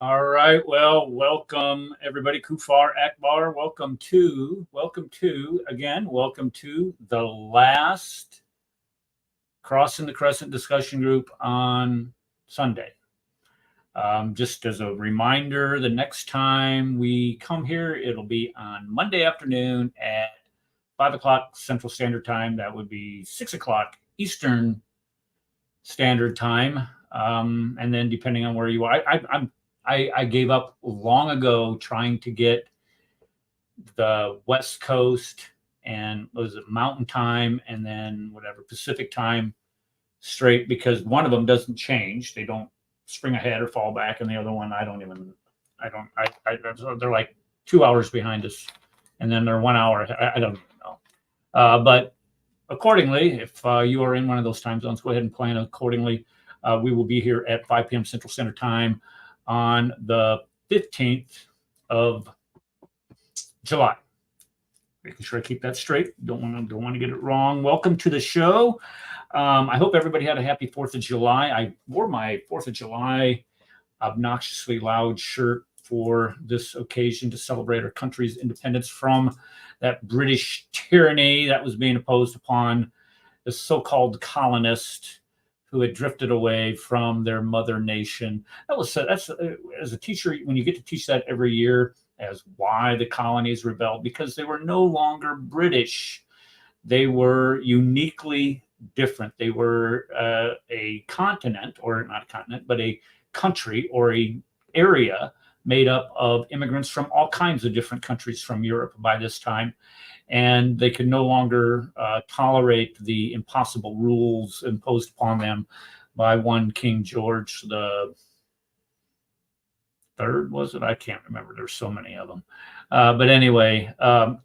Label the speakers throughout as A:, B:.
A: All right. Well, welcome everybody. Kufar Akbar. Welcome to the last Crossing the Crescent discussion group on Sunday. Just as a reminder, the next time we come here, it'll be on Monday afternoon at 5 o'clock Central Standard Time. That would be 6 o'clock Eastern Standard Time. And then depending on where you are, I gave up long ago trying to get the West Coast and was it Mountain Time and then whatever Pacific Time straight because one of them doesn't change. They don't spring ahead or fall back, and the other one they're like 2 hours behind us, and then they're 1 hour. I don't even know. But accordingly, if you are in one of those time zones, go ahead and plan accordingly. We will be here at 5 p.m. Central Standard Time on the 15th of July. Making sure I keep that straight. Don't want to get it wrong. Welcome to the show. I hope everybody had a happy 4th of July. I wore my 4th of July obnoxiously loud shirt for this occasion to celebrate our country's independence from that British tyranny that was being imposed upon the so-called colonists who had drifted away from their mother nation. That's as a teacher, when you get to teach that every year as why the colonies rebelled, because they were no longer British. They were uniquely different. They were a continent, or not a continent, but a country or a area made up of immigrants from all kinds of different countries from Europe by this time. And they could no longer tolerate the impossible rules imposed upon them by one King George the Third, was it? I can't remember. There's so many of them. But anyway, I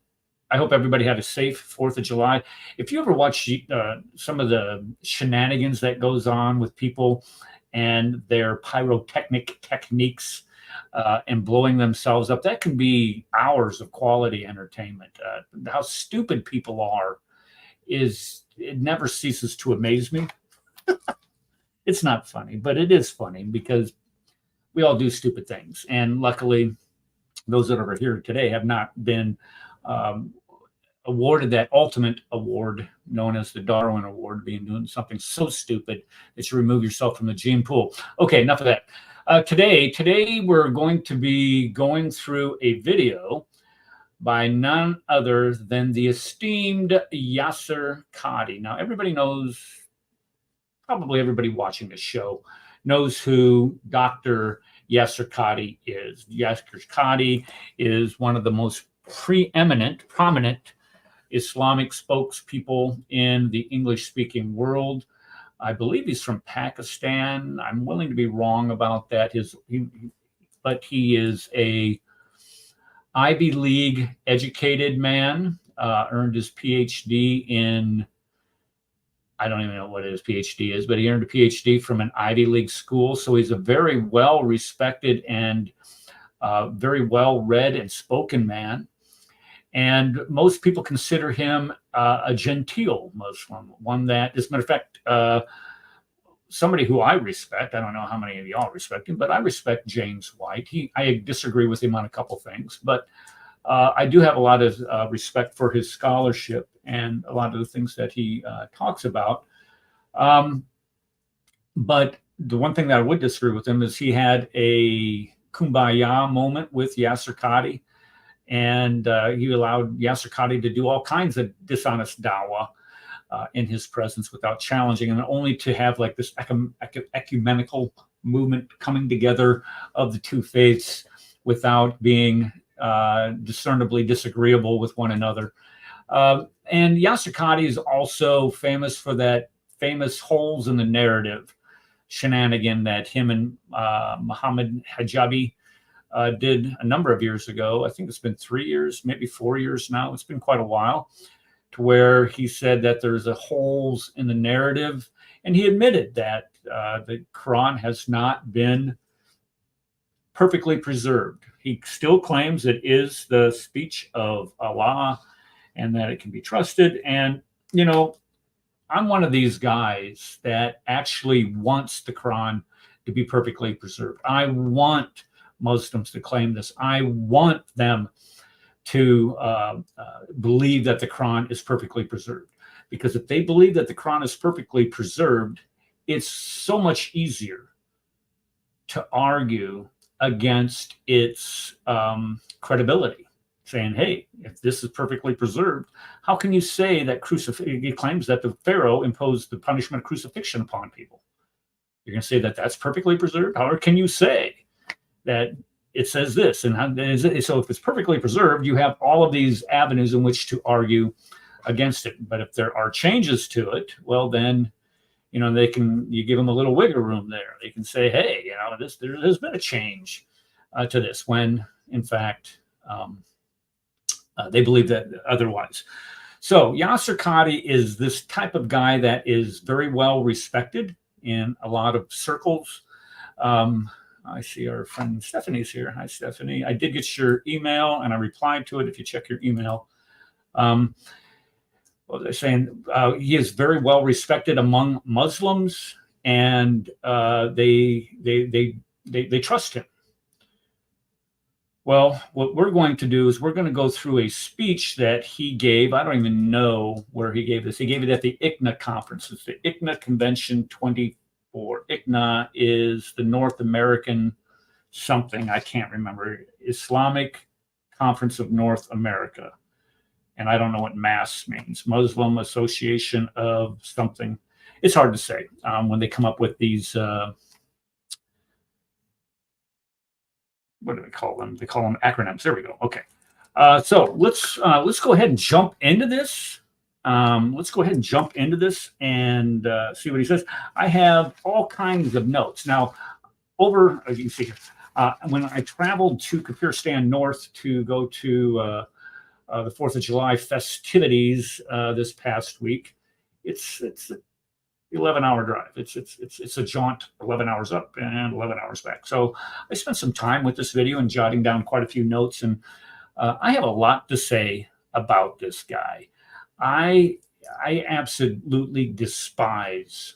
A: hope everybody had a safe 4th of July. If you ever watch some of the shenanigans that goes on with people and their pyrotechnic techniques, and blowing themselves up, that can be hours of quality entertainment. How stupid people are it never ceases to amaze me. It's not funny, but it is funny because we all do stupid things. And luckily, those that are here today have not been awarded that ultimate award known as the Darwin Award, being doing something so stupid that you remove yourself from the gene pool. Okay, enough of that. Today we're going to be going through a video by none other than the esteemed Yasir Qadhi. Now, everybody knows, probably everybody watching this show knows who Dr. Yasir Qadhi is. Yasir Qadhi is one of the most prominent Islamic spokespeople in the English-speaking world. I believe he's from Pakistan. I'm willing to be wrong about that. But he is a Ivy League educated man. Earned his PhD in, I don't even know what his PhD is, but he earned a PhD from an Ivy League school. So he's a very well respected and very well read and spoken man. And most people consider him a genteel Muslim, one that, as a matter of fact, somebody who I respect. I don't know how many of y'all respect him, but I respect James White. I disagree with him on a couple things, but I do have a lot of respect for his scholarship and a lot of the things that he talks about. But the one thing that I would disagree with him is he had a kumbaya moment with Yasir Qadhi. And he allowed Yasir Qadhi to do all kinds of dishonest dawah in his presence without challenging, and only to have like this ecumenical movement coming together of the two faiths without being discernibly disagreeable with one another. And Yasir Qadhi is also famous for that famous holes in the narrative shenanigan that him and Muhammad Hijabi did a number of years ago. I think it's been 3 years, maybe 4 years now. It's been quite a while, to where he said that there's a holes in the narrative. And he admitted that the Quran has not been perfectly preserved. He still claims it is the speech of Allah and that it can be trusted. And, you know, I'm one of these guys that actually wants the Quran to be perfectly preserved. I want Muslims to claim this. I want them to believe that the Quran is perfectly preserved. Because if they believe that the Quran is perfectly preserved, it's so much easier to argue against its credibility, saying, hey, if this is perfectly preserved, how can you say that he claims that the Pharaoh imposed the punishment of crucifixion upon people? You're going to say that that's perfectly preserved? How can you say that it says this? And so if it's perfectly preserved, you have all of these avenues in which to argue against it. But if there are changes to it, well, then, you know, you give them a little wiggle room there. They can say, hey, you know, there's been a change to this, when in fact they believe that otherwise. So Yasir Qadhi is this type of guy that is very well respected in a lot of circles. I see our friend Stephanie's here. Hi, Stephanie. I did get your email and I replied to it. If you check your email, what was I saying? He is very well respected among Muslims, and they trust him. Well, what we're going to do is we're going to go through a speech that he gave. I don't even know where he gave this. He gave it at the ICNA conference. It's the ICNA Convention 24. ICNA is the North American something. I can't remember. Islamic Conference of North America. And I don't know what MAS means. Muslim Association of something. It's hard to say when they come up with these. What do they call them? They call them acronyms. There we go. Okay. So let's go ahead and jump into this. Let's go ahead and jump into this and see what he says. I have all kinds of notes now. You can see here. When I traveled to Kafiristan North to go to the 4th of July festivities this past week, it's 11-hour drive. It's a jaunt, 11 hours up and 11 hours back. So I spent some time with this video and jotting down quite a few notes, and I have a lot to say about this guy. I absolutely despise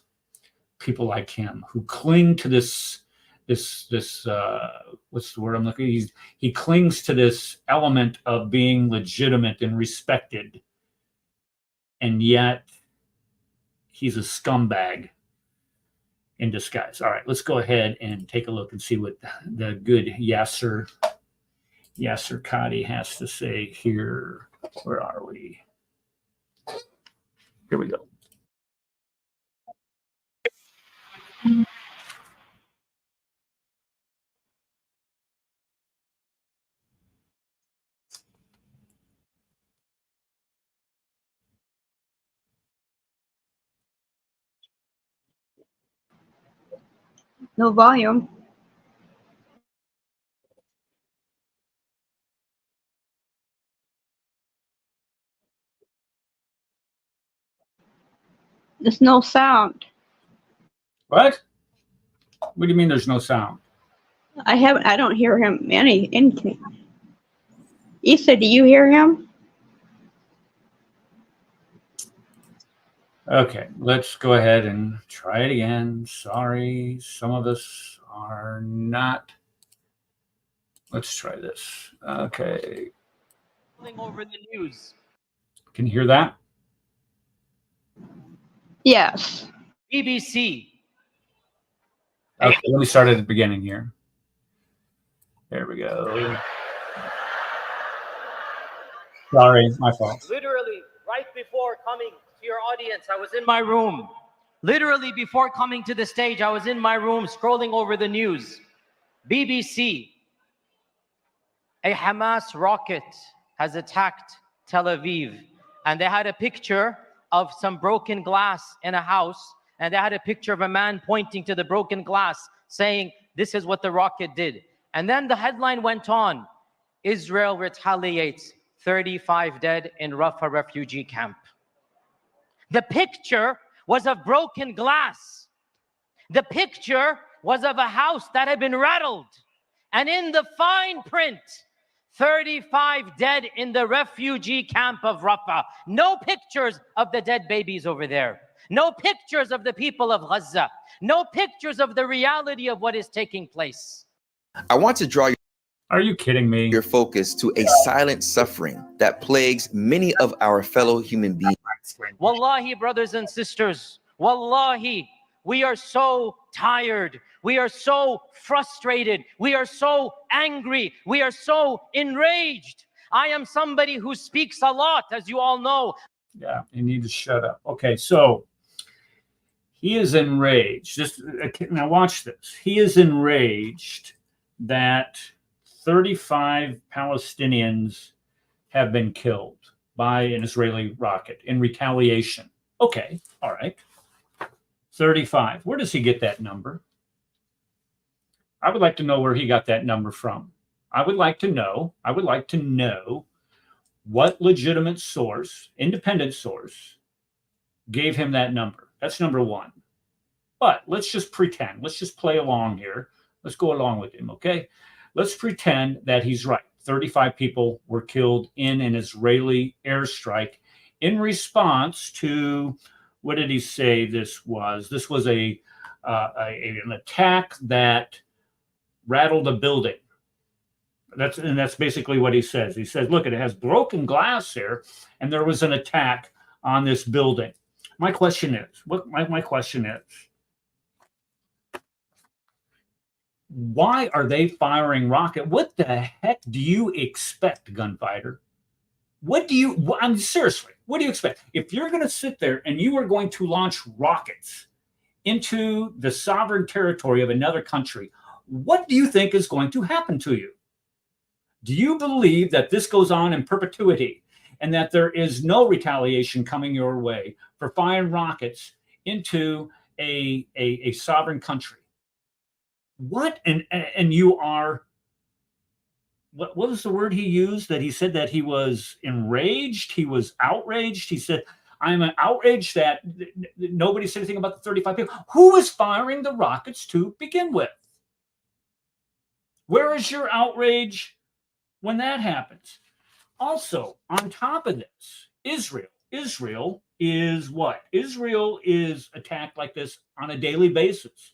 A: people like him who cling to this what's the word I'm looking at? He clings to this element of being legitimate and respected, and yet he's a scumbag in disguise. All right, let's go ahead and take a look and see what the good Yasir Qadhi has to say here. Where are we? Here we go.
B: No volume. There's no sound.
A: What? What do you mean there's no sound?
B: I don't hear him anything. Issa, do you hear him?
A: Okay, let's go ahead and try it again. Sorry, some of us are not. Let's try this. Okay.
C: Over the news.
A: Can you hear that?
B: Yes.
C: BBC.
A: Okay, let me start at the beginning here. There we go. Sorry, my fault.
C: Literally, right before coming to your audience, I was in my room. Literally, before coming to the stage, I was in my room scrolling over the news. BBC. A Hamas rocket has attacked Tel Aviv. And they had a picture of some broken glass in a house. And they had a picture of a man pointing to the broken glass, saying, this is what the rocket did. And then the headline went on, Israel retaliates, 35 dead in Rafah refugee camp. The picture was of broken glass. The picture was of a house that had been rattled. And in the fine print, 35 dead in the refugee camp of Rafah. No pictures of the dead babies over there. No pictures of the people of Gaza. No pictures of the reality of what is taking place.
D: I want to draw
A: Are you kidding me?
D: your focus to a silent suffering that plagues many of our fellow human beings.
C: Wallahi, brothers and sisters, wallahi, we are so tired. We are so frustrated. We are so angry. We are so enraged. I am somebody who speaks a lot, as you all know.
A: Yeah, you need to shut up. Okay, so he is enraged. Now watch this. He is enraged that 35 Palestinians have been killed by an Israeli rocket in retaliation. Okay, all right. 35. Where does he get that number? I would like to know where he got that number from. I would like to know what legitimate source, independent source, gave him that number. That's number one. But let's just pretend. Let's just play along here. Let's go along with him, okay? Let's pretend that he's right. 35 people were killed in an Israeli airstrike in response to, what did he say this was? This was an attack that rattled a building. That's basically what he says. He says, look, it has broken glass here, and there was an attack on this building. My question is, why are they firing rocket? What the heck do you expect, gunfighter? Seriously, what do you expect? If you're going to sit there and you are going to launch rockets into the sovereign territory of another country, what do you think is going to happen to you? Do you believe that this goes on in perpetuity and that there is no retaliation coming your way for firing rockets into a sovereign country? What? And you are, what was the word he used? That he said that he was enraged, he was outraged. He said, I'm outraged that nobody said anything about the 35 people. Who is firing the rockets to begin with? Where is your outrage when that happens? Also, on top of this, Israel is what? Israel is attacked like this on a daily basis.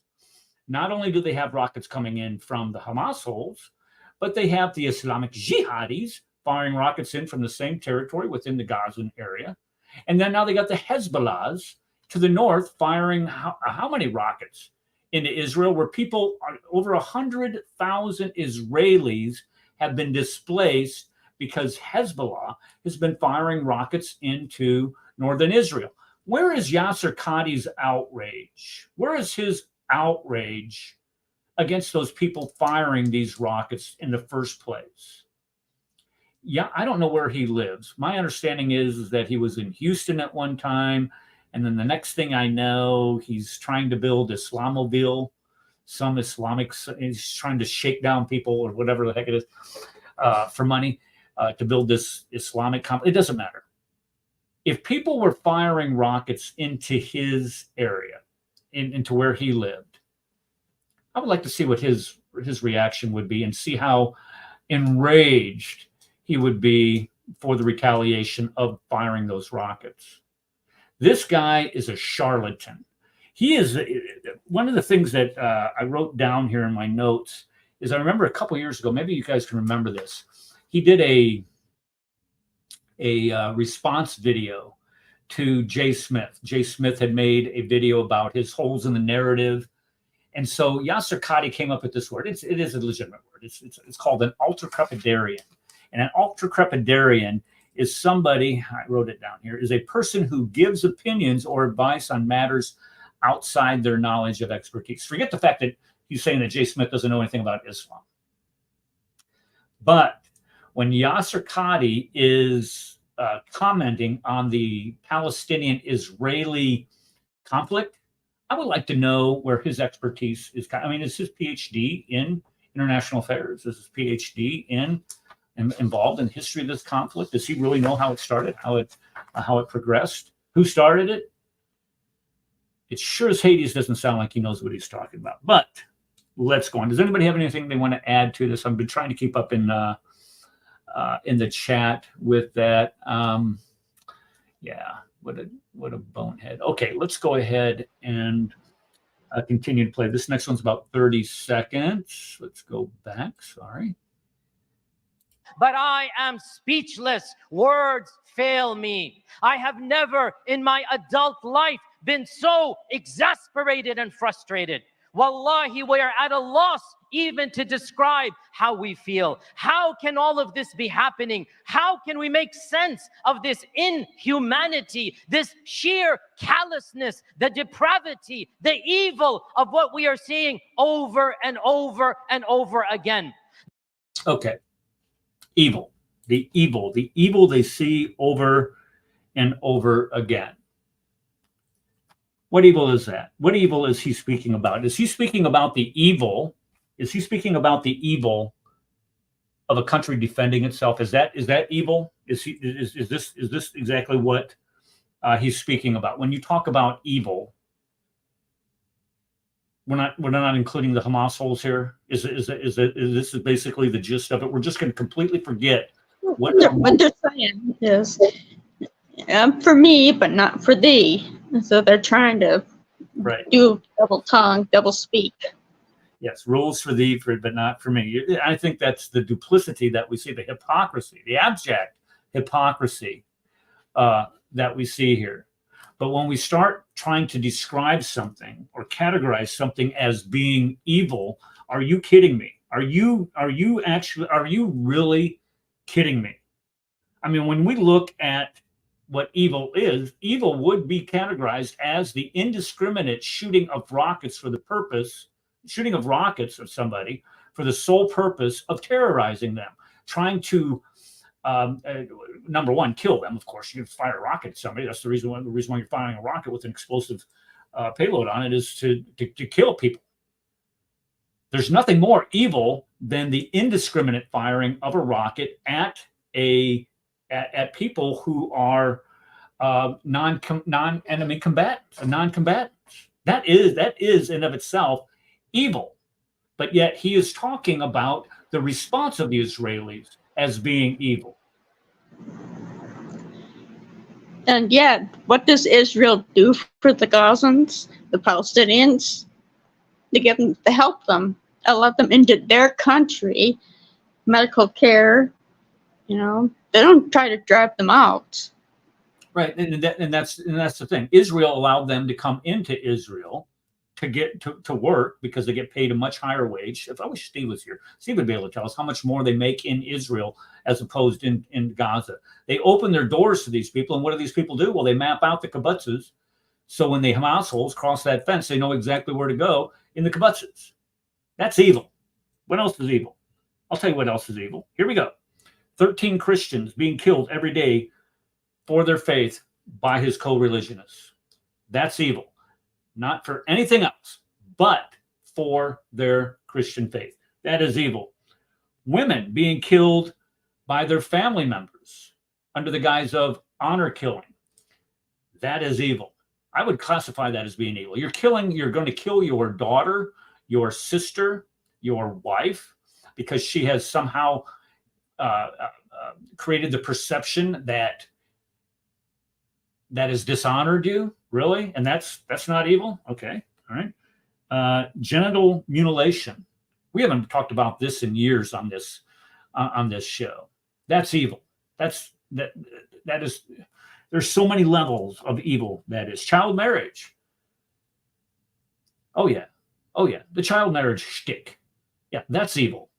A: Not only do they have rockets coming in from the Hamas holes, but they have the Islamic Jihadis firing rockets in from the same territory within the Gazan area. And then now they got the Hezbollahs to the north firing how many rockets into Israel, where people, over 100,000 Israelis have been displaced because Hezbollah has been firing rockets into northern Israel. Where is Yasir Qadhi's outrage? Where is his outrage against those people firing these rockets in the first place? Yeah, I don't know where he lives. My understanding is that he was in Houston at one time, and then the next thing I know, he's trying to build Islamobile, some Islamic, he's trying to shake down people or whatever the heck it is for money to build this Islamic company. It doesn't matter. If people were firing rockets into his area, into where he lived, I would like to see what his reaction would be and see how enraged he would be for the retaliation of firing those rockets. This guy is a charlatan. He is one of the things that I wrote down here in my notes is I remember a couple years ago, maybe you guys can remember this. He did a response video to Jay Smith. Jay Smith had made a video about his holes in the narrative. And so Yasir Qadhi came up with this word. It is a legitimate word. It's called an ultracrepidarian. And an ultracrepidarian is somebody, I wrote it down here, is a person who gives opinions or advice on matters outside their knowledge of expertise. Forget the fact that he's saying that Jay Smith doesn't know anything about Islam. But when Yasir Qadhi is commenting on the Palestinian-Israeli conflict, I would like to know where his expertise is. I mean, is his PhD in international affairs? Is his PhD involved in the history of this conflict? Does he really know how it started, how it progressed? Who started it? It sure as Hades doesn't sound like he knows what he's talking about. But let's go on. Does anybody have anything they want to add to this? I've been trying to keep up in the chat with that. Yeah, what a bonehead. Okay, let's go ahead and continue to play. This next one's about 30 seconds. Let's go back. Sorry.
C: But I am speechless. Words fail me. I have never in my adult life been so exasperated and frustrated. Wallahi, we are at a loss even to describe how we feel. How can all of this be happening? How can we make sense of this inhumanity, this sheer callousness, the depravity, the evil of what we are seeing over and over and over again?
A: Okay. Evil. The evil they see over and over again. What evil is that? What evil is he speaking about? Is he speaking about the evil? Is he speaking about the evil of a country defending itself? Is that evil? Is this exactly what he's speaking about? When you talk about evil, we're not including the Hamas holes here. Is this basically the gist of it? We're just going to completely forget what
B: they're saying is, for me, but not for thee. So they're trying to do double tongue, double speak.
A: Yes, rules for thee, but not for me. I think that's the duplicity that we see, the hypocrisy, the abject hypocrisy that we see here. But when we start trying to describe something or categorize something as being evil, are you kidding me? Are you really kidding me? I mean, when we look at what evil is, evil would be categorized as the indiscriminate shooting of rockets of somebody for the sole purpose of terrorizing them, trying to number one, kill them. Of course, you fire a rocket at somebody. That's the reason why you're firing a rocket with an explosive payload on it is to kill people. There's nothing more evil than the indiscriminate firing of a rocket at people who are non-enemy combatants, non-combatants. That is in of itself evil. But yet he is talking about the response of the Israelis as being evil.
B: And yeah, what does Israel do for the Gazans, the Palestinians? They give them, to help them, allow them into their country, medical care. You know, they don't try to drive them out.
A: Right, and that's the thing. Israel allowed them to come into Israel to get to work because they get paid a much higher wage. If I wish Steve was here, Steve would be able to tell us how much more they make in Israel as opposed in Gaza. They open their doors to these people, and what do these people do? Well, they map out the kibbutzes, so when the Hamas holes cross that fence, they know exactly where to go in the kibbutzes. That's evil. What else is evil? I'll tell you what else is evil. Here we go. 13 Christians being killed every day for their faith by his co-religionists. That's evil. Not for anything else, but for their Christian faith. That is evil. Women being killed by their family members under the guise of honor killing. That is evil. I would classify that as being evil. You're going to kill your daughter, your sister, your wife, because she has somehow created the perception that has dishonored you. Really? And that's not evil? Okay. All right. Genital mutilation. We haven't talked about this in years on this show. That's evil. That is, there's so many levels of evil that is. Child marriage. Oh yeah. The child marriage shtick. Yeah, that's evil.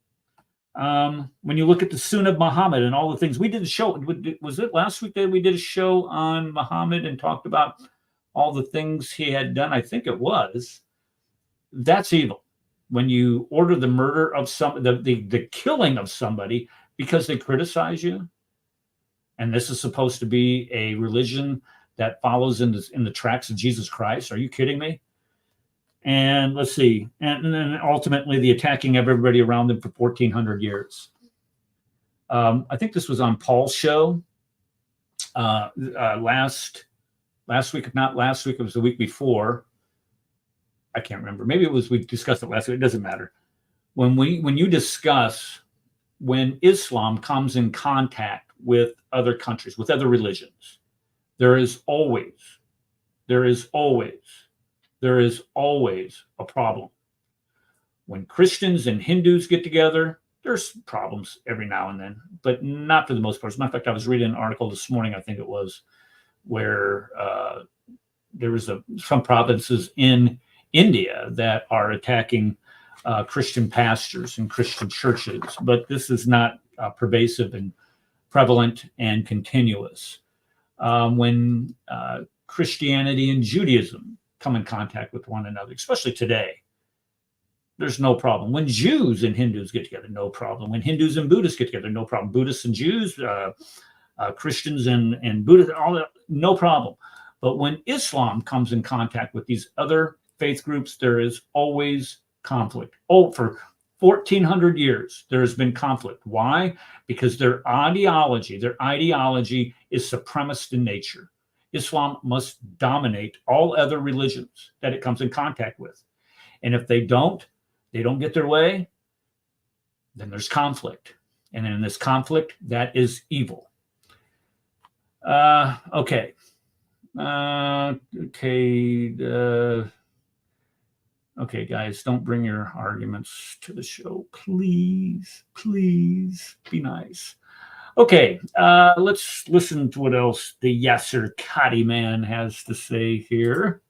A: When you look at the Sunnah of Muhammad and all the things we did a show, was it last week that we did a show on Muhammad and talked about all the things he had done? I think it was. That's evil. When you order the murder of the killing of somebody because they criticize you, and this is supposed to be a religion that follows in the tracks of Jesus Christ. Are you kidding me? And let's see, and then ultimately the attacking of everybody around them for 1,400 years. I think this was on Paul's show last week. If not last week, it was the week before. I can't remember. Maybe it was, we discussed it last week. It doesn't matter. When you discuss when Islam comes in contact with other countries, with other religions, there is always there is always a problem. When Christians and Hindus get together, there's problems every now and then, but not for the most part. As a matter of fact, I was reading an article this morning, I think it was, where there was some provinces in India that are attacking Christian pastors and Christian churches, but this is not pervasive and prevalent and continuous. When Christianity and Judaism come in contact with one another, especially today, there's no problem. When Jews and Hindus get together, no problem. When Hindus and Buddhists get together, no problem. Buddhists and Jews, Christians and Buddhists, all that, no problem. But when Islam comes in contact with these other faith groups, there is always conflict. Oh, for 1,400 years, there has been conflict. Why? Because their ideology is supremacist in nature. Islam must dominate all other religions that it comes in contact with. And if they don't get their way, then there's conflict. And in this conflict, that is evil. Okay. Okay, guys, don't bring your arguments to the show. Please be nice. Okay, let's listen to what else the Yasir Qadhi man has to say here.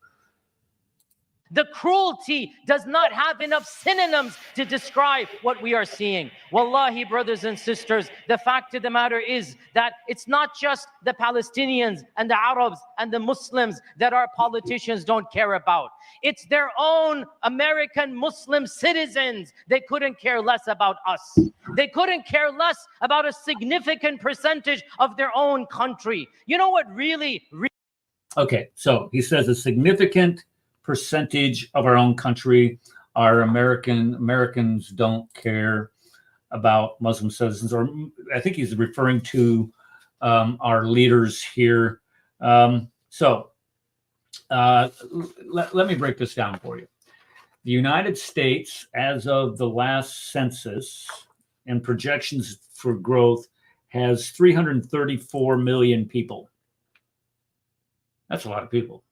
C: The cruelty does not have enough synonyms to describe what we are seeing. Wallahi, brothers and sisters, the fact of the matter is that it's not just the Palestinians and the Arabs and the Muslims that our politicians don't care about. It's their own American Muslim citizens. They couldn't care less about us. They couldn't care less about a significant percentage of their own country. You know what really...
A: Okay, so he says a significant percentage of our own country, our Americans don't care about Muslim citizens, or I think he's referring to our leaders here. Let me break this down for you. The United States, as of the last census and projections for growth, has 334 million people. That's a lot of people.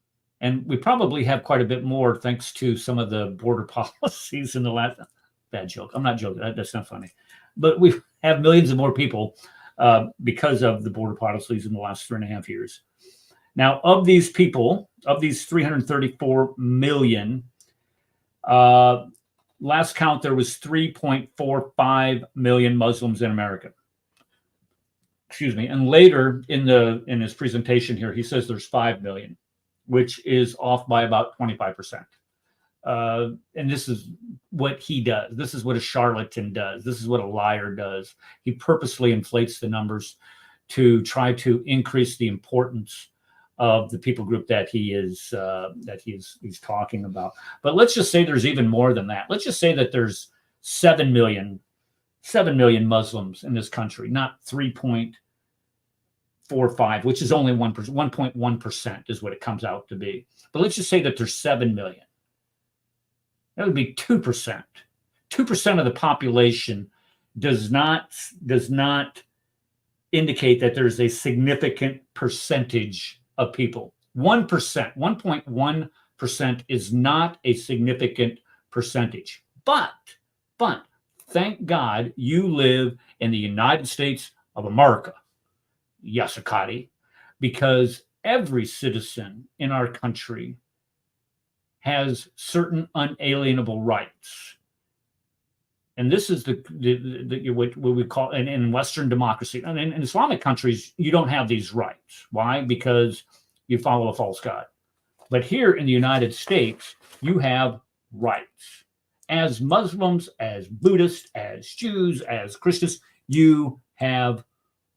A: And we probably have quite a bit more thanks to some of the border policies in the last... Bad joke. I'm not joking. That's not funny. But we have millions of more people because of the border policies in the last 3.5 years. Now, of these people, of these 334 million, last count, there was 3.45 million Muslims in America. Excuse me. And later in his presentation here, he says there's 5 million. Which is off by about 25%. And this is what he does. This is what a charlatan does. This is what a liar does. He purposely inflates the numbers to try to increase the importance of the people group that he's talking about. But let's just say there's even more than that. Let's just say that there's 7 million Muslims in this country, not 3.45, which is only 1.1% is what it comes out to be. But let's just say that there's 7 million. That would be 2%. 2% of the population does not indicate that there's a significant percentage of people. 1%, 1.1% is not a significant percentage. But thank God you live in the United States of America, Yasir Qadhi, because every citizen in our country has certain unalienable rights. And this is what we call, in Western democracy, and in Islamic countries, you don't have these rights. Why? Because you follow a false god. But here in the United States, you have rights. As Muslims, as Buddhists, as Jews, as Christians, you have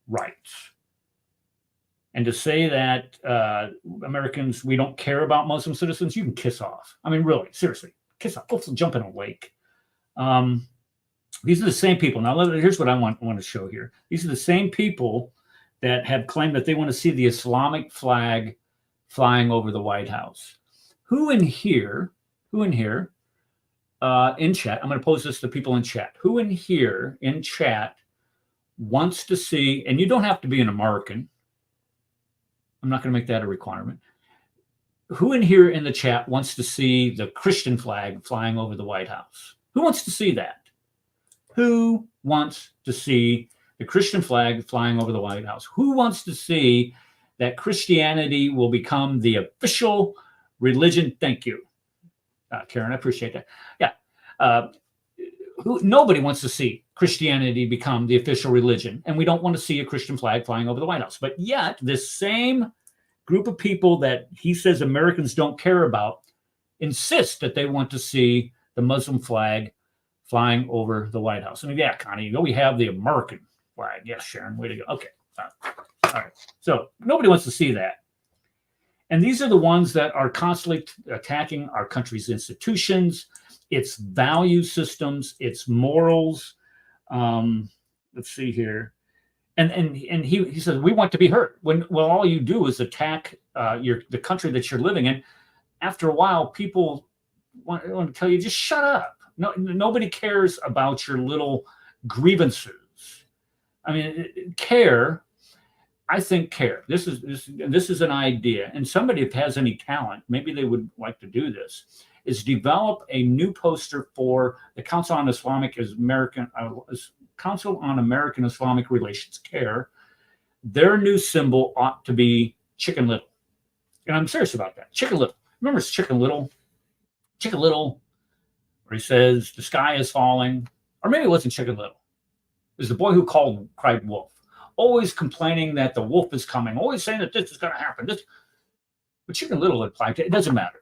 A: rights. And to say that Americans, we don't care about Muslim citizens, you can kiss off. I mean, really, seriously, kiss off. Go jump in a lake. These are the same people. Now, here's what I want to show here. These are the same people that have claimed that they want to see the Islamic flag flying over the White House. Who in here, in chat, I'm going to pose this to people in chat. Who in here, in chat, wants to see, and you don't have to be an American, I'm not going to make that a requirement. Who in here in the chat wants to see the Christian flag flying over the White House? Who wants to see that? Who wants to see the Christian flag flying over the White House? Who wants to see that Christianity will become the official religion? Thank you, Karen. I appreciate that. Yeah. Nobody wants to see Christianity become the official religion, and we don't want to see a Christian flag flying over the White House. But yet, this same group of people that he says Americans don't care about insist that they want to see the Muslim flag flying over the White House. And yeah, Connie, you know, we have the American flag. Yes, Sharon, way to go. Okay. All right. So nobody wants to see that. And these are the ones that are constantly attacking our country's institutions, its value systems, its morals. Let's see here. And he says, we want to be heard. Well, all you do is attack the country that you're living in. After a while, people want to tell you, just shut up. No, nobody cares about your little grievances. I mean, care. I think care. This is an idea. And somebody, if has any talent, maybe they would like to do this, is develop a new poster for the Council on American Islamic Relations, CARE. Their new symbol ought to be Chicken Little. And I'm serious about that. Chicken Little. Remember Chicken Little? Chicken Little, where he says, the sky is falling. Or maybe it wasn't Chicken Little. It was the boy who cried wolf. Always complaining that the wolf is coming. Always saying that this is going to happen. But Chicken Little applied to it. It doesn't matter.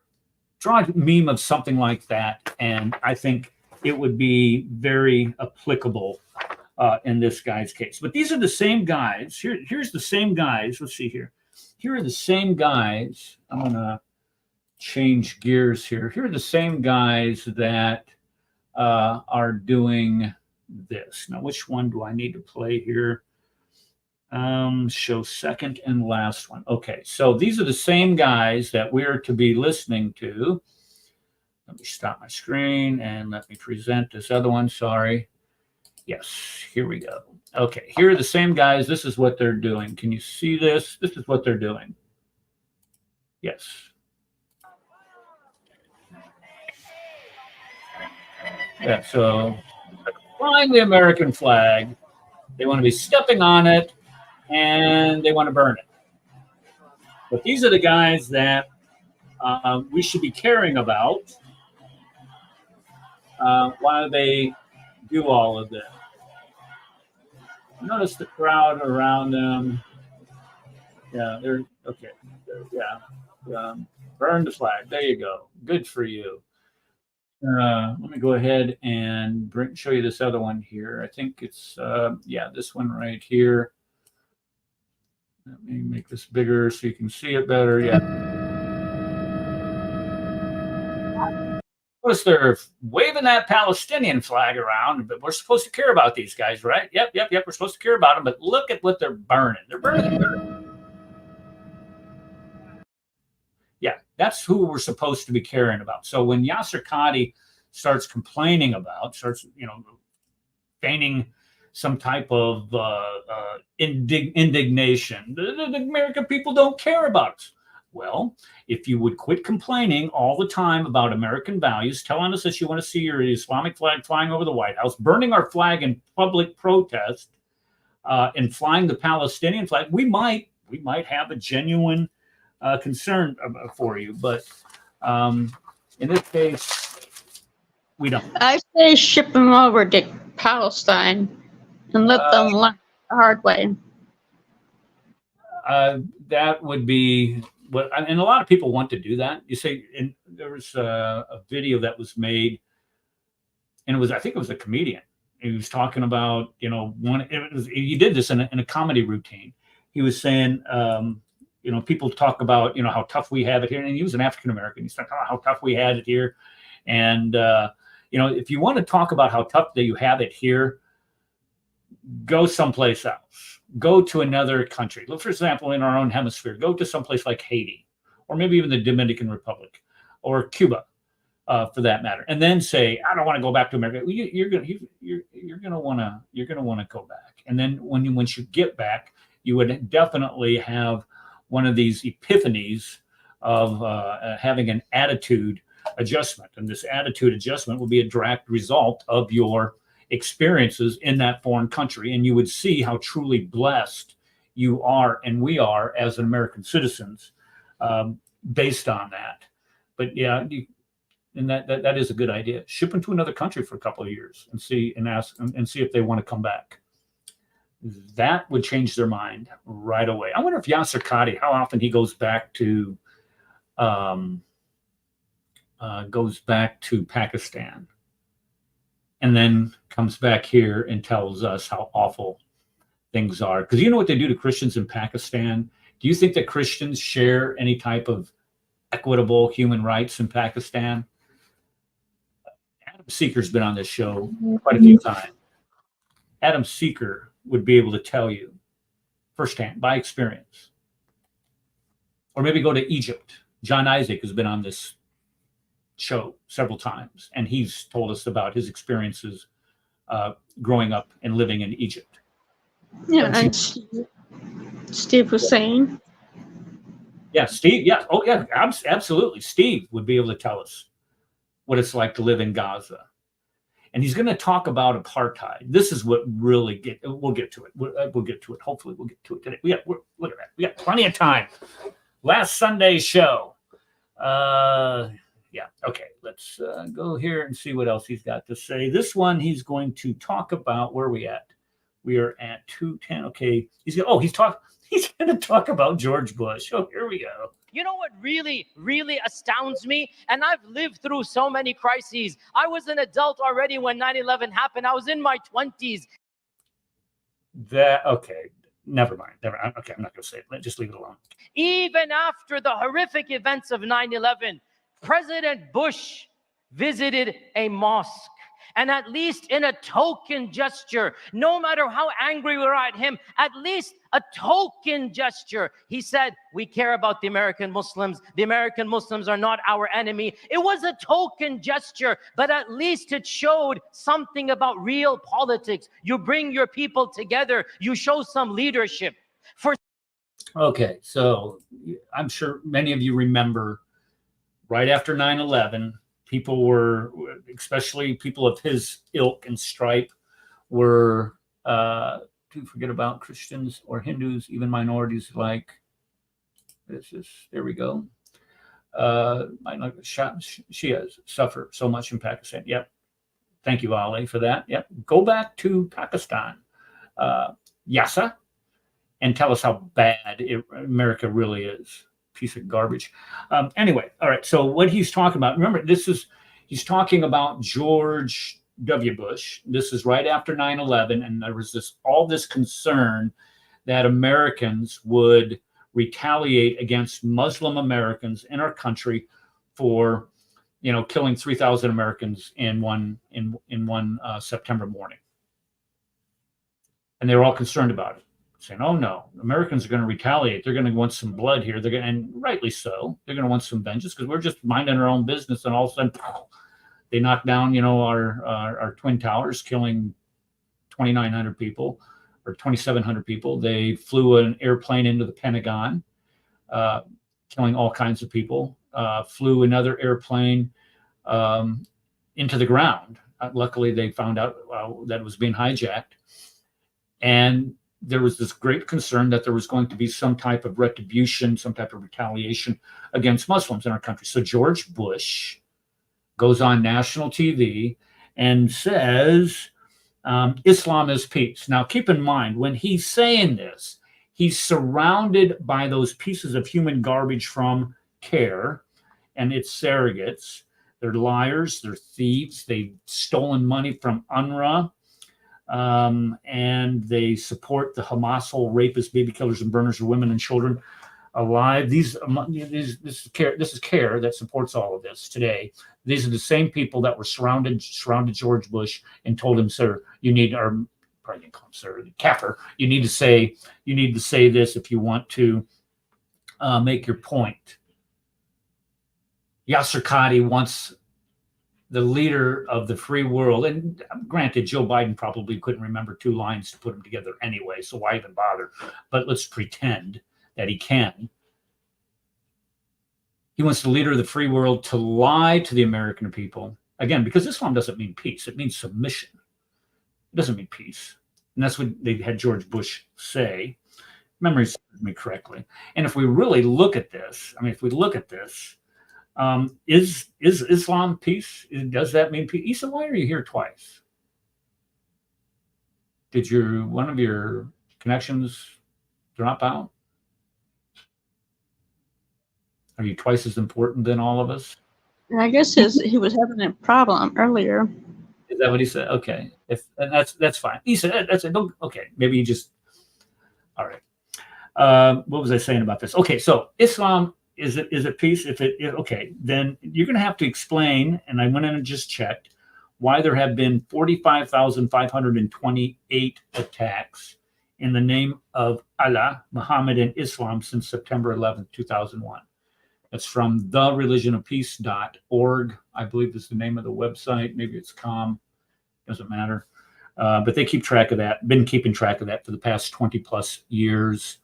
A: Draw a meme of something like that, and I think it would be very applicable in this guy's case. But these are the same guys. Here's the same guys. Let's see here. Here are the same guys. I'm going to change gears here. Here are the same guys that are doing this. Now, which one do I need to play here? Show second and last one. Okay, so these are the same guys that we're to be listening to. Let me stop my screen and let me present this other one. Sorry. Yes, here we go. Okay, here are the same guys. This is what they're doing. Can you see this? This is what they're doing. Yes. Yeah, so flying the American flag. They want to be stepping on it, and they want to burn it. But these are the guys that we should be caring about while they do all of this. Notice the crowd around them. Yeah, they're okay. Yeah, burn the flag. There you go. Good for you. Let me go ahead and show you this other one here. I think it's, this one right here. Let me make this bigger so you can see it better. Yeah. Notice they're waving that Palestinian flag around, but we're supposed to care about these guys, right? Yep. We're supposed to care about them, but look at what they're burning. They're burning. Yeah, that's who we're supposed to be caring about. So when Yasir Qadhi starts complaining about, feigning some type of indignation, the American people don't care about us. Well, if you would quit complaining all the time about American values, telling us that you want to see your Islamic flag flying over the White House, burning our flag in public protest, and flying the Palestinian flag, we might have a genuine concern for you. But in this case, we don't.
B: I say ship them over to Palestine and let them learn the hard way.
A: That would be what, and a lot of people want to do that. You say, and there was a video that was made, and I think it was a comedian. He was talking about, he did this in a comedy routine. He was saying, people talk about, how tough we have it here. And he was an African American. He's talking about how tough we had it here. And, if you want to talk about how tough that you have it here, go someplace else. Go to another country. Look, for example, in our own hemisphere, go to someplace like Haiti, or maybe even the Dominican Republic, or Cuba, for that matter, and then say, "I don't want to go back to America." You're gonna want to go back, and then once you get back, you would definitely have one of these epiphanies of having an attitude adjustment. And this attitude adjustment will be a direct result of your experiences in that foreign country. And you would see how truly blessed you are and we are as American citizens based on that. But yeah, and that is a good idea. Ship them to another country for a couple of years and see and ask and see if they want to come back. That would change their mind right away. I wonder if Yasir Qadhi, how often he goes back to Pakistan and then comes back here and tells us how awful things are. Because you know what they do to Christians in Pakistan? Do you think that Christians share any type of equitable human rights in Pakistan? Adam Seeker's been on this show quite a few times. Adam Seeker would be able to tell you firsthand by experience. Or maybe go to Egypt. John Isaac has been on this show several times, and he's told us about his experiences growing up and living in Egypt.
B: Yeah, and Steve was saying.
A: Yeah, Steve. Yeah. Oh, yeah. Absolutely. Steve would be able to tell us what it's like to live in Gaza. And he's going to talk about apartheid. This is what really we'll get to it. We'll get to it. Hopefully we'll get to it today. Look at that. We got plenty of time. Last Sunday's show. Yeah. Okay. Let's go here and see what else he's got to say. This one, he's going to talk about, where are we at? We are at 2:10. Okay. He's going to talk about George Bush. Oh, here we go.
C: You know what really, really astounds me? And I've lived through so many crises. I was an adult already when 9/11 happened. I was in my 20s.
A: Okay. Never mind. Okay, I'm not going to say it. Just leave it alone.
C: Even after the horrific events of 9/11, President Bush visited a mosque. And at least in a token gesture, no matter how angry we were at him, at least a token gesture, he said, we care about the American Muslims. The American Muslims are not our enemy. It was a token gesture, but at least it showed something about real politics. You bring your people together. You show some leadership.
A: Okay, so I'm sure many of you remember right after 9/11, people were, especially people of his ilk and stripe, were, to forget about Christians or Hindus, even minorities like, there we go. Shias suffer so much in Pakistan. Yep. Thank you, Ali, for that. Yep. Go back to Pakistan, Yasa, and tell us how bad America really is. Piece of garbage. Anyway, all right. So what he's talking about, remember, he's talking about George W. Bush. This is right after 9/11, and there was all this concern that Americans would retaliate against Muslim Americans in our country for, killing 3,000 Americans in one September morning, and they were all concerned about it, saying, "Oh no, Americans are going to retaliate. They're going to want some blood here. And rightly so. They're going to want some vengeance because we're just minding our own business, and all of a sudden, they knocked down, our twin towers, killing 2,900 people or 2,700 people. They flew an airplane into the Pentagon, killing all kinds of people. Flew another airplane into the ground. Luckily, they found out that it was being hijacked, and there was this great concern that there was going to be some type of retribution, some type of retaliation against Muslims in our country. So George Bush goes on national TV and says, Islam is peace. Now, keep in mind, when he's saying this, he's surrounded by those pieces of human garbage from CARE and its surrogates. They're liars, they're thieves, they've stolen money from UNRWA. And they support the Hamas rapists, baby killers, and burners of women and children alive. This is CARE that supports all of this today. These are the same people that were surrounded George Bush and told him, "Sir, you need," or probably didn't call him sir, Kafir. You need to say this if you want to make your point. Yasir Qadhi wants the leader of the free world, and granted, Joe Biden probably couldn't remember 2 lines to put them together anyway, so why even bother? But let's pretend that he can. He wants the leader of the free world to lie to the American people. Again, because Islam doesn't mean peace. It means submission. It doesn't mean peace. And that's what they had George Bush say. Memory serves me correctly. And if we really look at this, I mean, if we look at this, is Islam peace? Does that mean peace? Issa, why are you here twice? Did one of your connections drop out? Are you twice as important than all of us?
B: I guess he was having a problem earlier.
A: Is that what he said? Okay, and that's fine. He said that's it. Okay, maybe you just. All right. What was I saying about this? Okay, so Islam is it peace? Okay, then you're going to have to explain. And I went in and just checked why there have been 45,528 attacks in the name of Allah, Muhammad, and Islam since September 11th, 2001. That's from thereligionofpeace.org, I believe is the name of the website. Maybe it's com, doesn't matter. But they keep track of that, been keeping track of that for the past 20 plus years.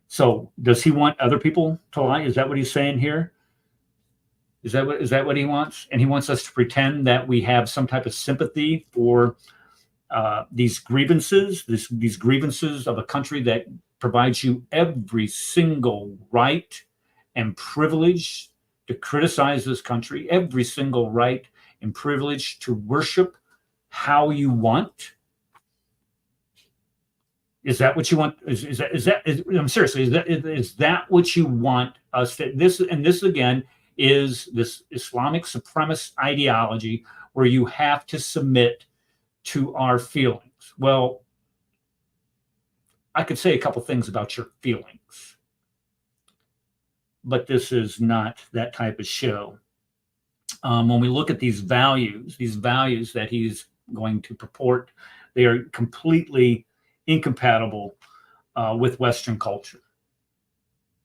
A: So does he want other people to lie? Is that what he's saying here? Is that what he wants? And he wants us to pretend that we have some type of sympathy for these grievances, these grievances of a country that provides you every single right and privilege to criticize this country, every single right and privilege to worship how you want. Is that what you want? I'm seriously, is that what you want us to, this again is this Islamic supremacist ideology where you have to submit to our feelings. Well, I could say a couple things about your feelings, but this is not that type of show. When we look at these values that he's going to purport, they are completely incompatible with Western culture.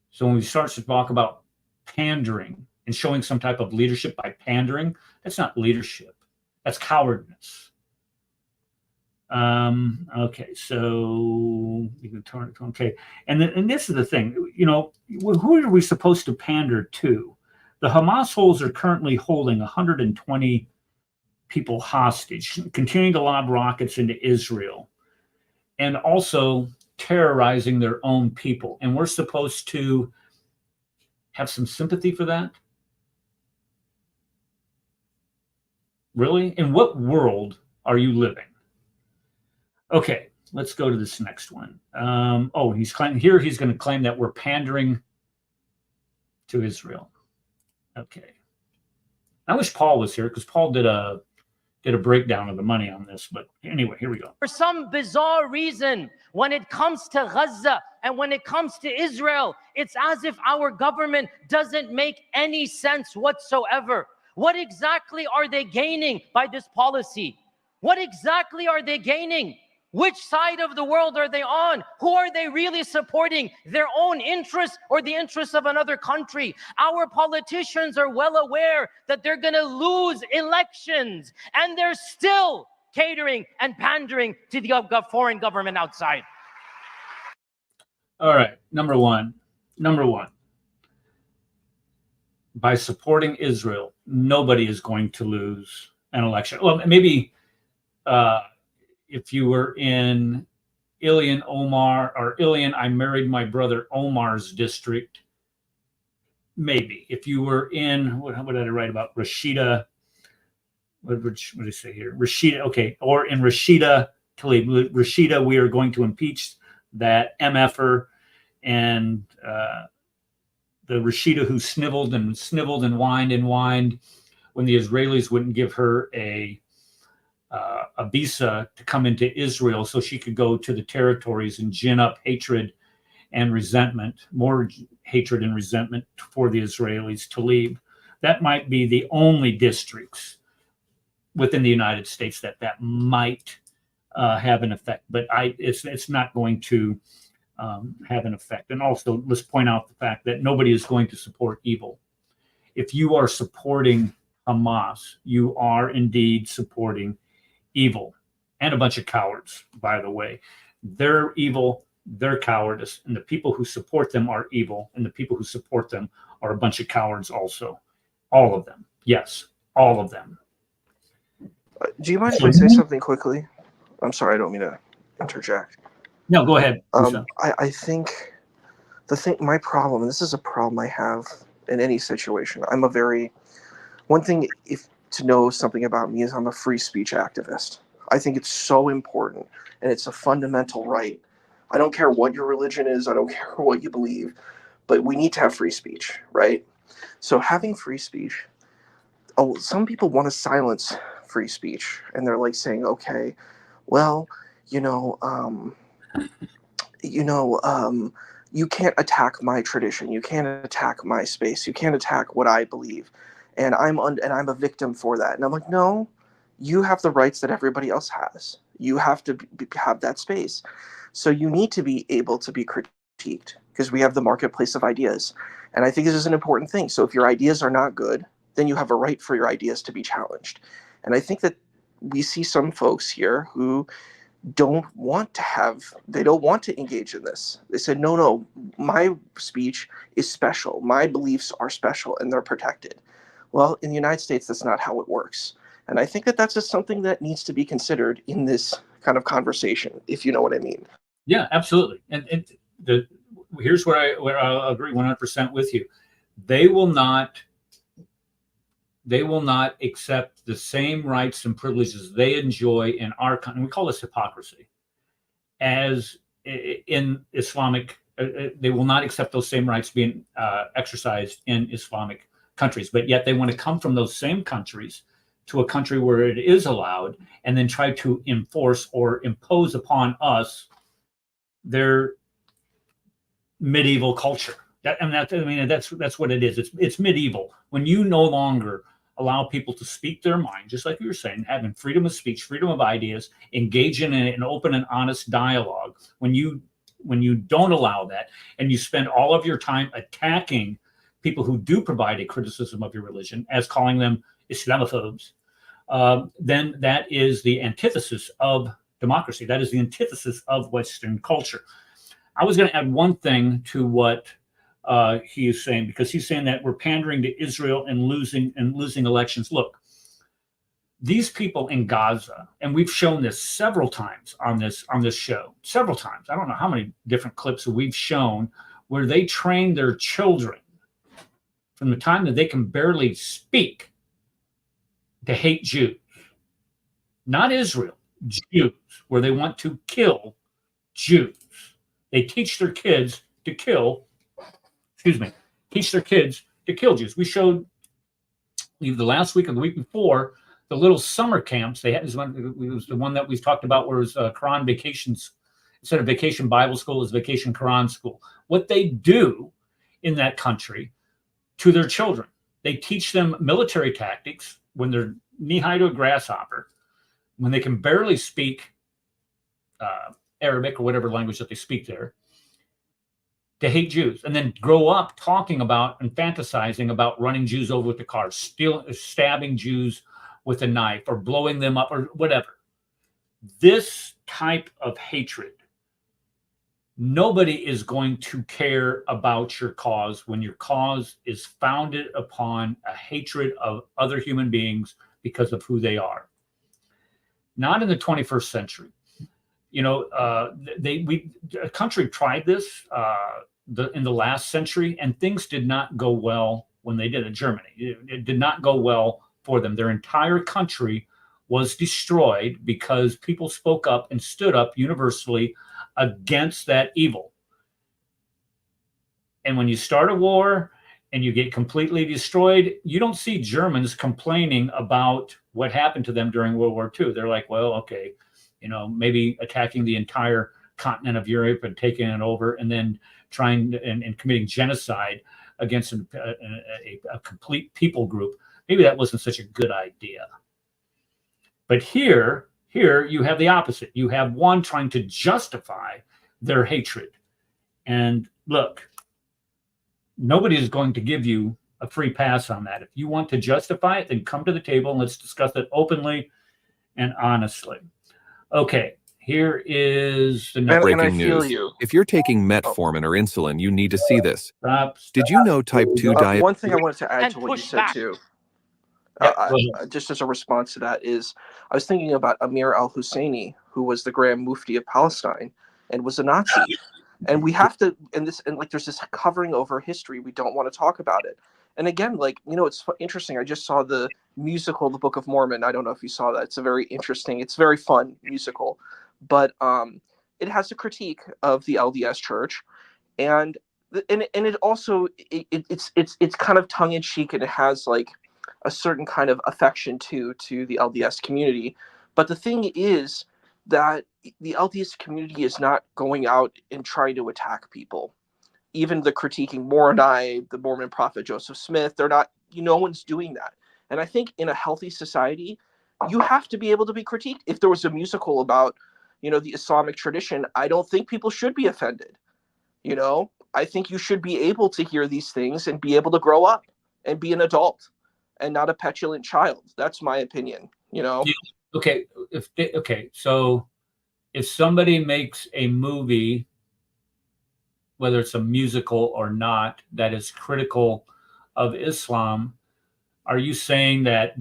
A: So when we start to talk about pandering and showing some type of leadership by pandering, that's not leadership. That's cowardness. Okay, so you can turn it. Okay, and this is the thing. You know, who are we supposed to pander to? The Hamas holes are currently holding 120 people hostage, continuing to lob rockets into Israel, and also terrorizing their own people. And we're supposed to have some sympathy for that? Really? In what world are you living? Okay, let's go to this next one. He's claiming here he's going to claim that we're pandering to Israel. Okay. I wish Paul was here because Paul did a breakdown of the money on this. But anyway, here we go.
C: For some bizarre reason, when it comes to Gaza and when it comes to Israel, it's as if our government doesn't make any sense whatsoever. What exactly are they gaining by this policy? What exactly are they gaining? Which side of the world are they on? Who are they really supporting? Their own interests or the interests of another country? Our politicians are well aware that they're going to lose elections, and they're still catering and pandering to the foreign government outside.
A: All right, number one. By supporting Israel, nobody is going to lose an election. Well, maybe if you were in Ilhan Omar or Ilhan, I married my brother Omar's district, maybe. If you were in, what did I write about? Rashida, what did I say here? Rashida, okay, or in Rashida Tlaib. Rashida, we are going to impeach that MFer and the Rashida who snivelled and whined when the Israelis wouldn't give her a visa to come into Israel so she could go to the territories and gin up hatred and resentment, more hatred and resentment for the Israelis to leave. That might be the only districts within the United States that might have an effect, but it's not going to have an effect. And also, let's point out the fact that nobody is going to support evil. If you are supporting Hamas, you are indeed supporting evil, and a bunch of cowards, by the way. They're evil. they're cowardice, and the people who support them are evil, and the people who support them are a bunch of cowards also. All of them. Yes, all of them.
E: Do you mind if I say something quickly? I'm sorry, I don't mean to interject.
A: No, go ahead.
E: I think my problem, and this is a problem I have in any situation. One thing to know something about me is I'm a free speech activist. I think it's so important, and it's a fundamental right. I don't care what your religion is. I don't care what you believe, but we need to have free speech, right? So having free speech, some people want to silence free speech, and they're like saying, okay, well, you can't attack my tradition. You can't attack my space. You can't attack what I believe. And I'm a victim for that. And I'm like, no, you have the rights that everybody else has. You have to have that space. So you need to be able to be critiqued, because we have the marketplace of ideas. And I think this is an important thing. So if your ideas are not good, then you have a right for your ideas to be challenged. And I think that we see some folks here who don't want to engage in this. They said, no, my speech is special. My beliefs are special and they're protected. Well, in the United States, that's not how it works. And I think that that's just something that needs to be considered in this kind of conversation, if you know what I mean.
A: Yeah, absolutely. And here's where I agree 100% with you. They will not accept the same rights and privileges they enjoy in our country. We call this hypocrisy. As in Islamic, they will not accept those same rights being exercised in Islamic countries, but yet they want to come from those same countries to a country where it is allowed, and then try to enforce or impose upon us their medieval culture. That's what it is. It's medieval. When you no longer allow people to speak their mind, just like you were saying, having freedom of speech, freedom of ideas, engage in an open and honest dialogue. When you don't allow that, and you spend all of your time attacking people who do provide a criticism of your religion, as calling them Islamophobes, then that is the antithesis of democracy. That is the antithesis of Western culture. I was going to add one thing to what he is saying, because he's saying that we're pandering to Israel and losing elections. Look, these people in Gaza, and we've shown this several times on this show, several times. I don't know how many different clips we've shown where they train their children from the time that they can barely speak to hate Jews. Not Israel, Jews, where they want to kill Jews. They teach their kids to kill Jews. We showed the last week or the week before the little summer camps they had. It was the one that we've talked about, where it was Quran vacations. Instead of vacation Bible school, is vacation Quran school. What they do in that country to their children, they teach them military tactics when they're knee-high to a grasshopper, when they can barely speak Arabic or whatever language that they speak there, to hate Jews, and then grow up talking about and fantasizing about running Jews over with the car, stabbing Jews with a knife, or blowing them up, or whatever. This type of hatred, nobody is going to care about your cause when your cause is founded upon a hatred of other human beings because of who they are. Not in the 21st century. A country tried this in the last century, and things did not go well when they did it. Germany, it did not go well for them. Their entire country was destroyed because people spoke up and stood up universally against that evil. And when you start a war and you get completely destroyed, you don't see Germans complaining about what happened to them during World War II. They're like, well, okay, maybe attacking the entire continent of Europe and taking it over, and then trying and committing genocide against a complete people group. Maybe that wasn't such a good idea. But here you have the opposite. You have one trying to justify their hatred. And look, nobody is going to give you a free pass on that. If you want to justify it, then come to the table and let's discuss it openly and honestly. Okay, Here is the
E: And
A: number.
E: I
F: Breaking
E: feel
F: news.
E: you.
F: If you're taking metformin or insulin, you need to see this.
A: Stop.
F: Did you know type 2 diabetes?
E: One thing I wanted to add
C: And
E: to what you
C: push
E: said
C: back.
E: too,
A: Yeah, go ahead.
E: just as a response to that, is I was thinking about Amir al-Husseini, who was the Grand Mufti of Palestine and was a Nazi. And we have to, and like there's this covering over history. We don't want to talk about it. And again, like, you know, it's interesting. I just saw the musical, The Book of Mormon. I don't know if you saw that. It's a very interesting, it's very fun musical, but it has a critique of the LDS Church, and it also it's kind of tongue in cheek, and it has like a certain kind of affection to the LDS community. But the thing is that the LDS community is not going out and trying to attack people. Even the critiquing Moroni, the Mormon prophet Joseph Smith, they're not, no one's doing that. And I think in a healthy society, you have to be able to be critiqued. If there was a musical about, you know, the Islamic tradition, I don't think people should be offended. You know, I think you should be able to hear these things and be able to grow up and be an adult and not a petulant child. That's my opinion, you know?
A: Okay. So if somebody makes a movie, whether it's a musical or not, that is critical of Islam, are you saying that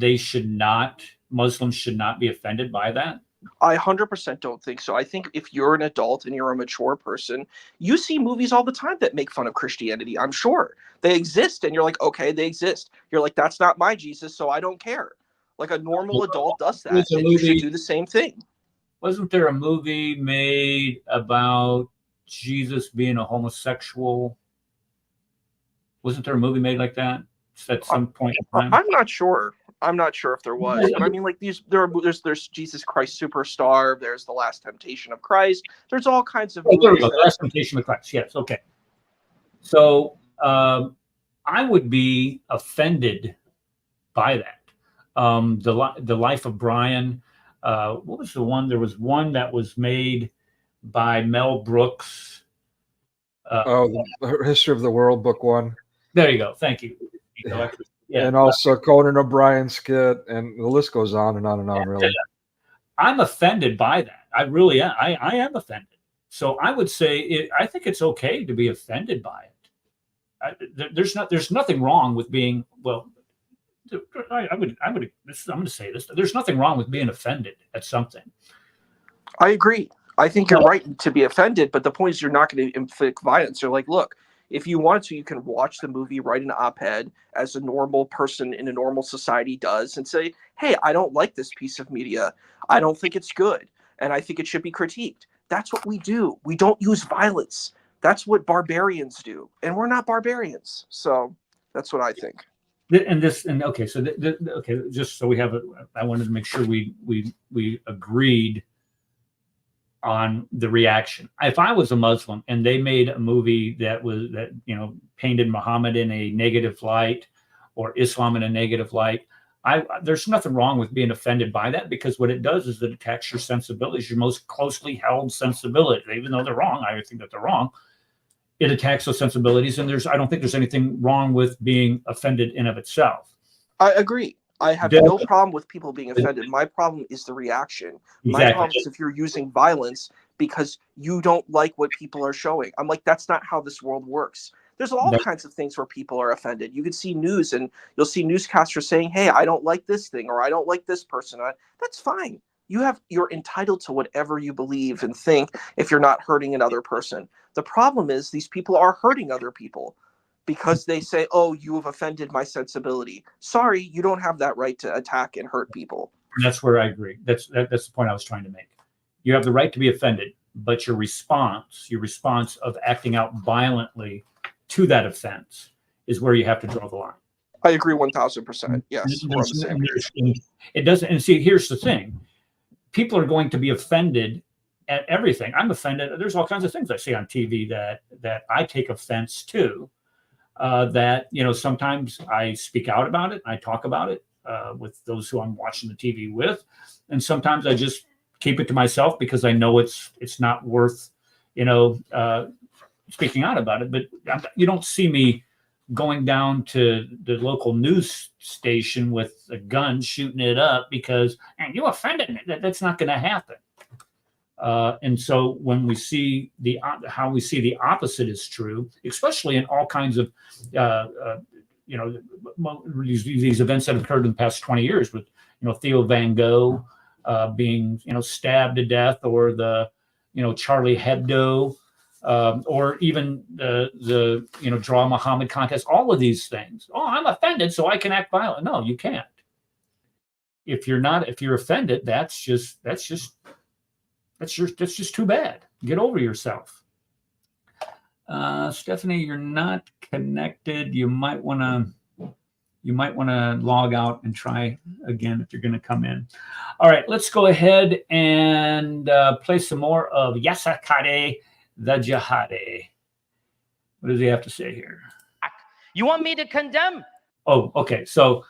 A: Muslims should not be offended by that?
E: I 100% don't think so. I think if you're an adult and you're a mature person, you see movies all the time that make fun of Christianity. I'm sure they exist, and you're like, okay, they exist. You're like, that's not my Jesus, so I don't care. Like a normal adult does that, and you should do the same thing.
A: Wasn't there a movie made about Jesus being a homosexual? Wasn't there a movie made like that at some point in time?
E: I'm not sure. I'm not sure if there was, but I mean, like there's Jesus Christ Superstar. There's The Last Temptation of Christ. There's all kinds of movies.
A: There we go. The Last Temptation of Christ. Yes. Okay. So I would be offended by that. The Life of Brian. What was the one? There was one that was made by Mel Brooks.
G: The History of the World, book 1.
A: There you go. Thank you. Yeah.
G: And also Conan O'Brien skit, and the list goes on and on and on, really.
A: I'm offended by that. I really am. I am offended. So I would say I think it's okay to be offended by it. There's nothing wrong with being, well, I'm going to say this. There's nothing wrong with being offended at something.
E: I agree. I think you're right to be offended, but the point is you're not going to inflict violence. You're like, look, if you want to, you can watch the movie, write an op-ed as a normal person in a normal society does, and say, hey, I don't like this piece of media. I don't think it's good, and I think it should be critiqued. That's what we do. We don't use violence. That's what barbarians do, and we're not barbarians. So that's what I think.
A: Okay, just so we have it, I wanted to make sure we agreed on the reaction. If I was a Muslim and they made a movie that painted Muhammad in a negative light or Islam in a negative light, there's nothing wrong with being offended by that, because what it does is it attacks your sensibilities, your most closely held sensibilities. Even though they're wrong, I think that they're wrong. It attacks those sensibilities, and I don't think there's anything wrong with being offended in of itself.
E: I agree. I have no problem with people being offended. My problem is the reaction. My problem is if you're using violence because you don't like what people are showing. I'm like, that's not how this world works. There's all kinds of things where people are offended. You can see news and you'll see newscasters saying, hey, I don't like this thing, or I don't like this person. That's fine. You're entitled to whatever you believe and think if you're not hurting another person. The problem is these people are hurting other people because they say, oh, you have offended my sensibility. Sorry, you don't have that right to attack and hurt people.
A: And that's where I agree. That's the point I was trying to make. You have the right to be offended, but your response of acting out violently to that offense is where you have to draw the line.
E: I agree 1,000%. Yes.
A: It doesn't. And see, here's the thing. People are going to be offended at everything. I'm offended. There's all kinds of things I see on TV that I take offense to. That sometimes I speak out about it. I talk about it with those who I'm watching the TV with, and sometimes I just keep it to myself because I know it's not worth speaking out about it. But you don't see me going down to the local news station with a gun shooting it up because you offended me. That's not going to happen. And so when we see how we see the opposite is true, especially in all kinds of these events that have occurred in the past 20 years with Theo Van Gogh being stabbed to death, or the Charlie Hebdo, or even the Draw Muhammad contest. All of these things. Oh, I'm offended, so I can act violent. No, you can't. If you're offended, that's just too bad. Get over yourself. Stephanie, you're not connected. You might want to log out and try again if you're going to come in. All right, let's go ahead and play some more of Yasir Qadhi, the Jihadi. What does he have to say here?
C: You want me to condemn?
A: Oh, okay. So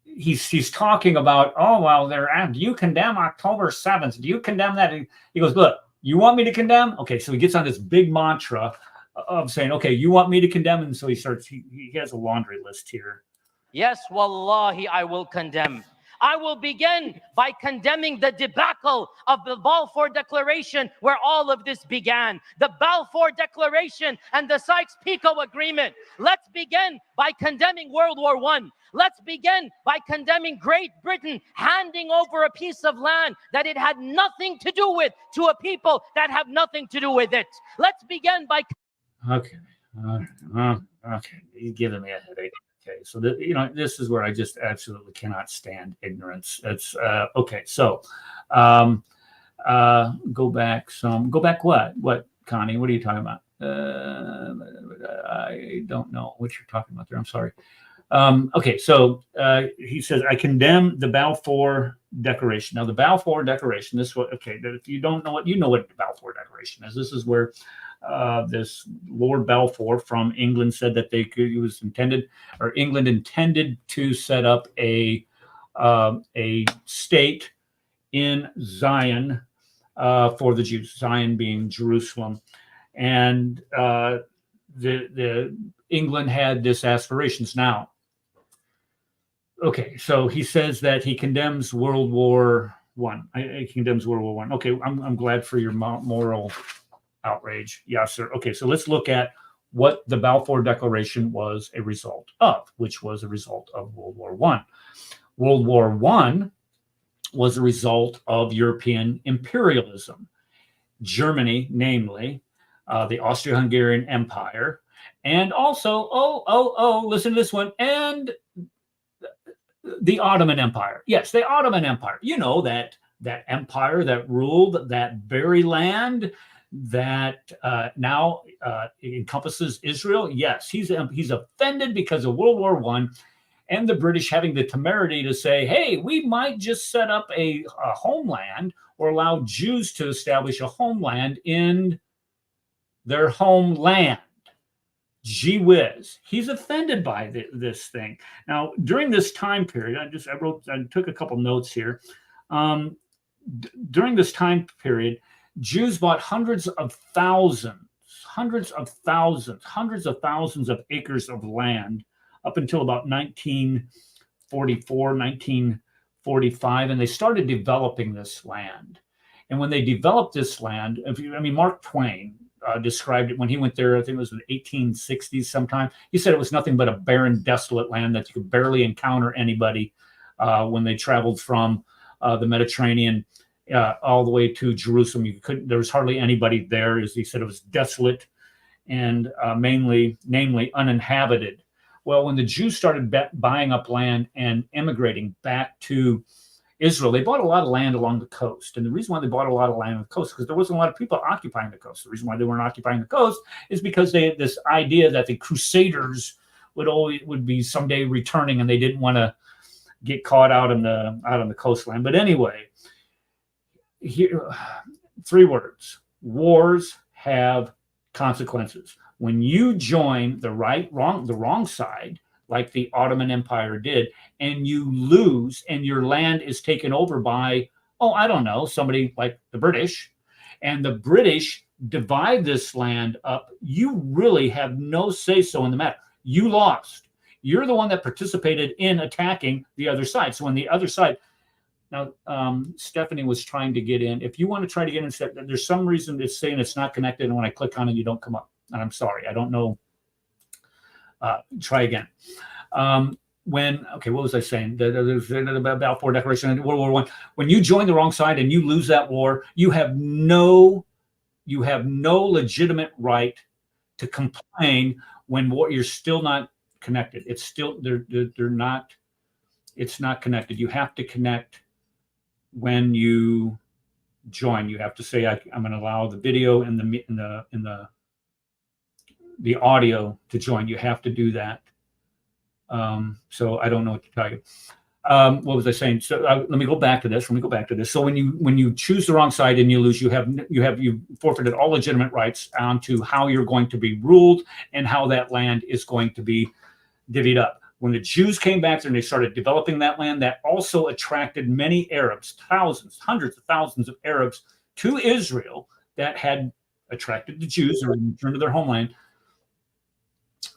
A: he's talking about, oh, well, do you condemn October 7th? Do you condemn that? He goes, look, you want me to condemn? Okay, so he gets on this big mantra of saying, okay, you want me to condemn? And so he has a laundry list here.
C: Yes, wallahi, I will condemn. I will begin by condemning the debacle of the Balfour Declaration, where all of this began. The Balfour Declaration and the Sykes-Picot Agreement. Let's begin by condemning World War I. Let's begin by condemning Great Britain handing over a piece of land that it had nothing to do with to a people that have nothing to do with it. Let's begin by...
A: Okay. Okay. You're giving me a headache. Okay, so this is where I just absolutely cannot stand ignorance. It's okay. So, go back some. Go back what? What, Connie? What are you talking about? I don't know what you're talking about there. I'm sorry. Okay, so he says, I condemn the Balfour Declaration. Now, the Balfour Declaration. This what? Okay, if you don't know what, you know what the Balfour Declaration is. This is where this Lord Balfour from England said that England intended to set up a state in Zion for the Jews, Zion being Jerusalem, and the England had this aspirations. Now, okay, so he says that he condemns World War I. He condemns World War I. Okay, I'm glad for your moral outrage. Yes, sir. Okay, so let's look at what the Balfour Declaration was a result of, which was a result of World War I. World War I was a result of European imperialism. Germany, namely, the Austro-Hungarian Empire, and also, listen to this one, and the Ottoman Empire. Yes, the Ottoman Empire. You know, that empire that ruled that very land that now encompasses Israel. Yes, he's offended because of World War I and the British having the temerity to say, hey, we might just set up a homeland or allow Jews to establish a homeland in their homeland. Gee whiz. He's offended by this thing. Now, during this time period, I took a couple notes here. During this time period, Jews bought hundreds of thousands of acres of land up until about 1944, 1945, and they started developing this land. And when they developed this land, Mark Twain described it when he went there, I think it was in the 1860s sometime. He said it was nothing but a barren, desolate land that you could barely encounter anybody when they traveled from the Mediterranean all the way to Jerusalem. There was hardly anybody there. As he said, it was desolate and namely uninhabited. Well, when the Jews started buying up land and immigrating back to Israel, they bought a lot of land along the coast. And the reason why they bought a lot of land on the coast is because there wasn't a lot of people occupying the coast. The reason why they weren't occupying the coast is because they had this idea that the Crusaders would be someday returning, and they didn't want to get caught out on the coastline. But anyway, here, 3 words: wars have consequences. When you join the wrong side, like the Ottoman Empire did, and you lose, and your land is taken over by, somebody like the British, and the British divide this land up, you really have no say-so in the matter. You lost. You're the one that participated in attacking the other side. So when the other side, Now, Stephanie was trying to get in. If you want to try to get in, there's some reason it's saying it's not connected, and when I click on it, you don't come up. And I'm sorry, I don't know. Try again. Okay, what was I saying? The Balfour Declaration in World War I. When you join the wrong side and you lose that war, you have no legitimate right to complain when you're still not connected. It's still they're not. It's not connected. You have to connect when you join. You have to say, I'm going to allow the video and the audio to join. You have to do that. So I don't know what to tell you. What was I saying? So let me go back to this. So when you choose the wrong side and you lose, you forfeited all legitimate rights onto how you're going to be ruled and how that land is going to be divvied up. When the Jews came back there and they started developing that land, that also attracted many Arabs, thousands, hundreds of thousands of Arabs to Israel that had attracted the Jews or returned to their homeland.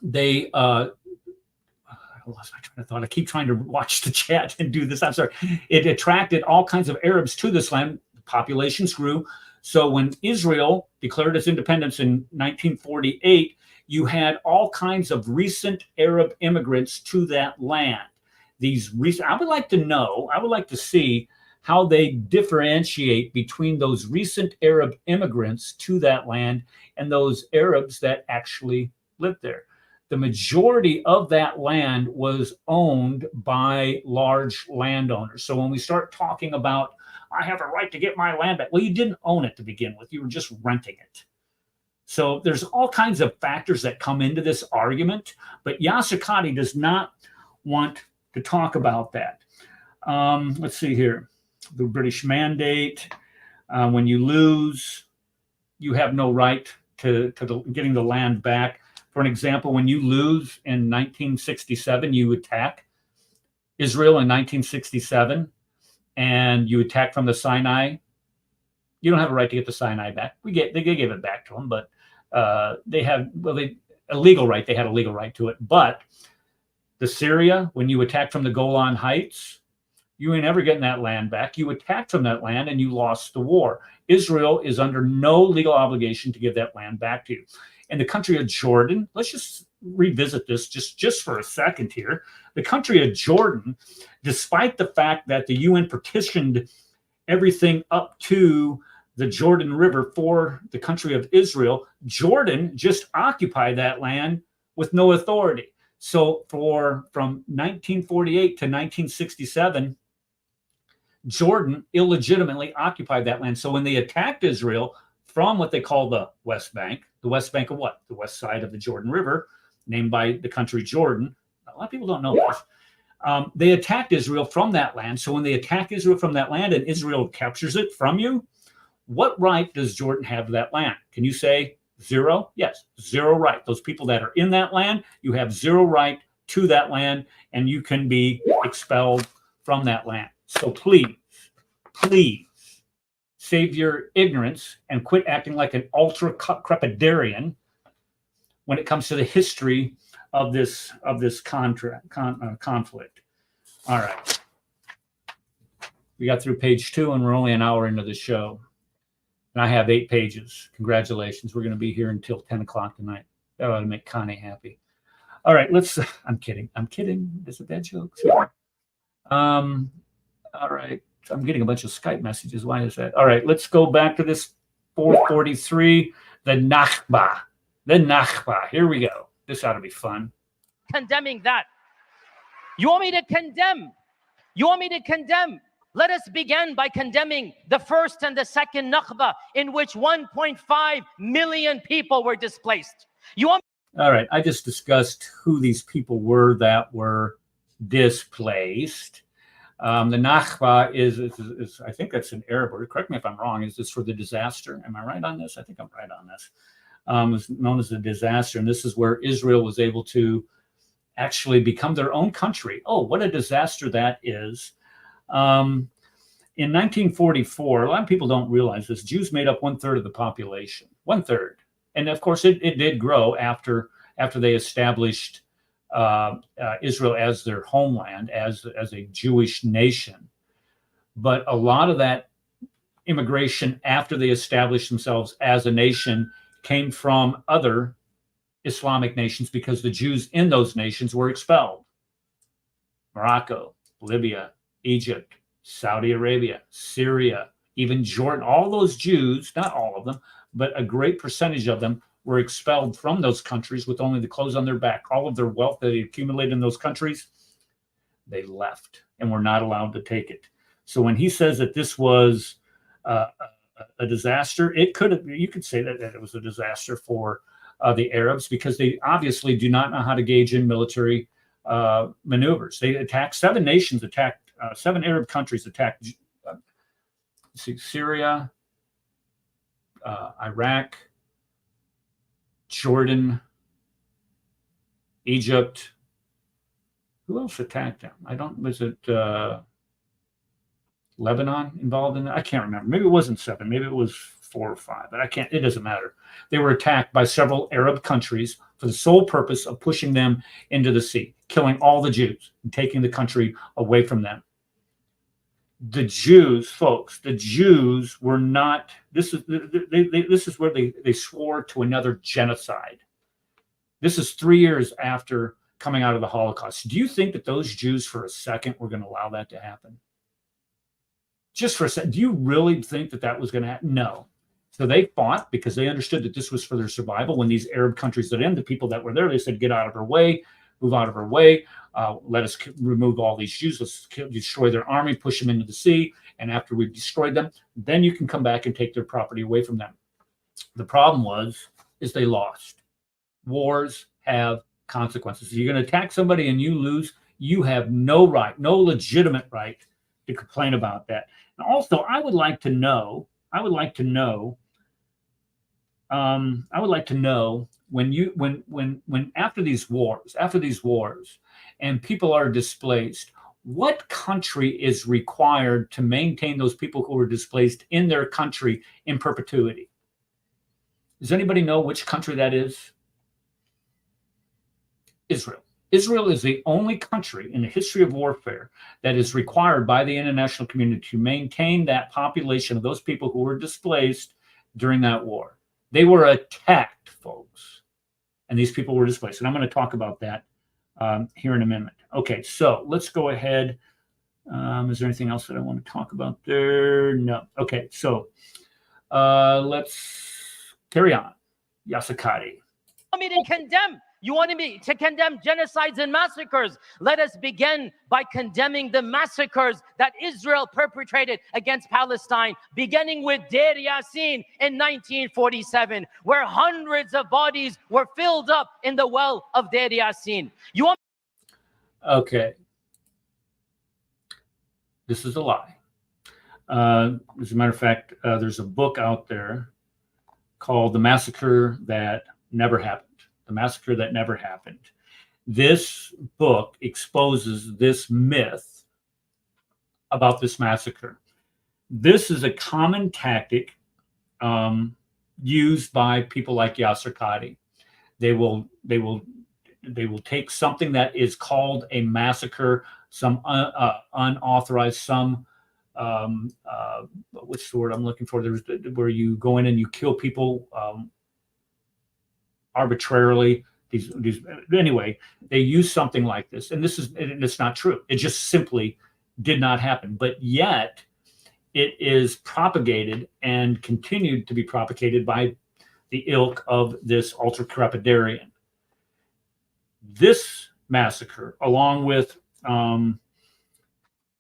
A: They I lost my train of thought. I keep trying to watch the chat and do this. I'm sorry. It attracted all kinds of Arabs to this land. Populations grew. So when Israel declared its independence in 1948, you had all kinds of recent Arab immigrants to that land. I would like to see how they differentiate between those recent Arab immigrants to that land and those Arabs that actually lived there. The majority of that land was owned by large landowners. So when we start talking about, I have a right to get my land back, well, you didn't own it to begin with. You were just renting it. So there's all kinds of factors that come into this argument, but Yasir Qadhi does not want to talk about that. Let's see here. The British mandate. When you lose, you have no right to getting the land back. For an example, when you lose in 1967, you attack Israel in 1967, and you attack from the Sinai. You don't have a right to get the Sinai back. They gave it back to them, but they had a legal right. They had a legal right to it. But the Syria, when you attack from the Golan Heights, you ain't ever getting that land back. You attacked from that land and you lost the war. Israel is under no legal obligation to give that land back to you. And the country of Jordan, let's just revisit this just for a second here. The country of Jordan, despite the fact that the UN petitioned everything up to the Jordan River for the country of Israel, Jordan just occupied that land with no authority. So from 1948 to 1967, Jordan illegitimately occupied that land. So when they attacked Israel from what they call the West Bank of what? The west side of the Jordan River, named by the country Jordan. A lot of people don't know this. They attacked Israel from that land. So when they attack Israel from that land and Israel captures it from you, what right does Jordan have to that land? Can you say zero? Yes, zero right. Those people that are in that land, you have zero right to that land, and you can be expelled from that land. So please save your ignorance and quit acting like an ultra crepidarian when it comes to the history of this conflict. All right. We got through page 2 and we're only an hour into the show. And I have 8 pages. Congratulations. We're going to be here until 10 o'clock tonight. That ought to make Connie happy. All right, I'm kidding. It's a bad joke. All right. I'm getting a bunch of Skype messages. Why is that? All right, let's go back to this 443, the Nakba. The Nakba. Here we go. This ought to be fun.
C: Condemning that. You want me to condemn? Let us begin by condemning the first and the second Nakba, in which 1.5 million people were displaced.
A: All right, I just discussed who these people were that were displaced. The Nakba is I think that's an Arab word. Correct me if I'm wrong. Is this for the disaster? Am I right on this? I think I'm right on this. It's known as the disaster, and this is where Israel was able to actually become their own country. Oh, what a disaster that is. In 1944, a lot of people don't realize this, Jews made up 1/3 of the population. 1/3. And of course, it did grow after they established Israel as their homeland, as a Jewish nation. But a lot of that immigration after they established themselves as a nation came from other Islamic nations because the Jews in those nations were expelled. Morocco, Libya, Egypt, Saudi Arabia, Syria, even Jordan, all those Jews, not all of them, but a great percentage of them were expelled from those countries with only the clothes on their back. All of their wealth that they accumulated in those countries, they left and were not allowed to take it. So when he says that this was a disaster, it could have, you could say that it was a disaster for the Arabs because they obviously do not know how to gauge in military maneuvers. They attacked seven Arab countries attacked Syria, Iraq, Jordan, Egypt. Who else attacked them? Was it Lebanon involved in that? I can't remember. Maybe it wasn't seven. Maybe it was 4 or 5, but it doesn't matter. They were attacked by several Arab countries for the sole purpose of pushing them into the sea, killing all the Jews and taking the country away from them. The Jews, folks, the Jews were not, this is where they swore to another genocide. This is 3 years after coming out of the Holocaust. Do you think that those Jews for a second were going to allow that to happen? Just for a second, do you really think that that was going to happen? No. So they fought because they understood that this was for their survival. When these Arab countries that the people that were there, they said, get out of our way, move out of our way. Let us remove all these Jews. Let's destroy their army, push them into the sea. And after we've destroyed them, then you can come back and take their property away from them. The problem is they lost. Wars have consequences. If you're going to attack somebody and you lose, you have no right, no legitimate right to complain about that. And also, I would like to know when after these wars and people are displaced, what country is required to maintain those people who were displaced in their country in perpetuity? Does anybody know which country that is? Israel. Israel is the only country in the history of warfare that is required by the international community to maintain that population of those people who were displaced during that war. They were attacked, folks, and these people were displaced. And I'm going to talk about that here in a minute. Okay, so let's go ahead. Is there anything else that I want to talk about there? No. Okay, so let's carry on. Yasir Qadhi.
C: You want me to condemn genocides and massacres? Let us begin by condemning the massacres that Israel perpetrated against Palestine, beginning with Deir Yassin in 1947, where hundreds of bodies were filled up in the well of Deir Yassin.
A: Okay. This is a lie. As a matter of fact, there's a book out there called The Massacre That Never Happened. The Massacre That Never Happened. This book exposes this myth about this massacre. This is a common tactic used by people like Yasir Qadhi. They will take something that is called a massacre, some unauthorized, some what's the word I'm looking for? There's where you go in and you kill people arbitrarily. Anyway, they use something like this, and it's not true. It just simply did not happen. But yet, it is propagated and continued to be propagated by the ilk of this ultra-crepidarian. This massacre, along with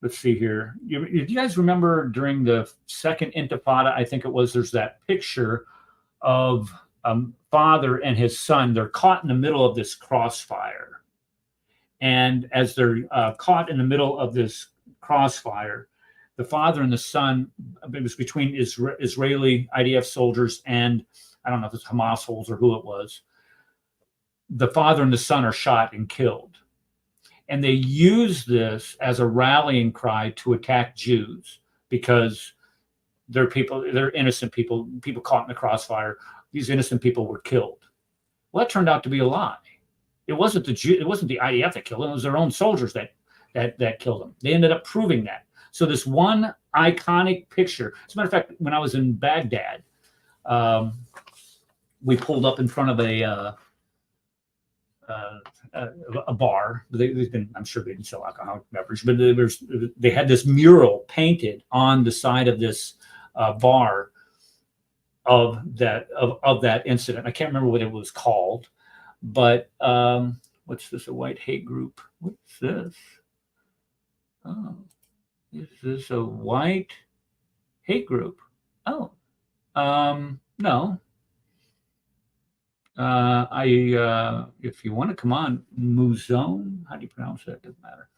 A: let's see here. Do you guys remember during the Second Intifada? I think it was. There's that picture of father and his son. They're caught in the middle of this crossfire, and as they're caught in the middle of this crossfire, the father and the son, it was between Israeli IDF soldiers and I don't know if it's Hamas soldiers or who it was. The father and the son are shot and killed, and they use this as a rallying cry to attack Jews because they're innocent people caught in the crossfire. These innocent people were killed. Well, that turned out to be a lie. It wasn't the IDF that killed them. It was their own soldiers that killed them. They ended up proving that. So this one iconic picture. As a matter of fact, when I was in Baghdad, we pulled up in front of a bar. I'm sure they didn't sell alcoholic beverage, but they had this mural painted on the side of this bar of that incident. I can't remember what it was called, but what's this? A white hate group? What's this? Oh, is this a white hate group? Oh, no. If you want to come on, Muzone, how do you pronounce that? Doesn't matter.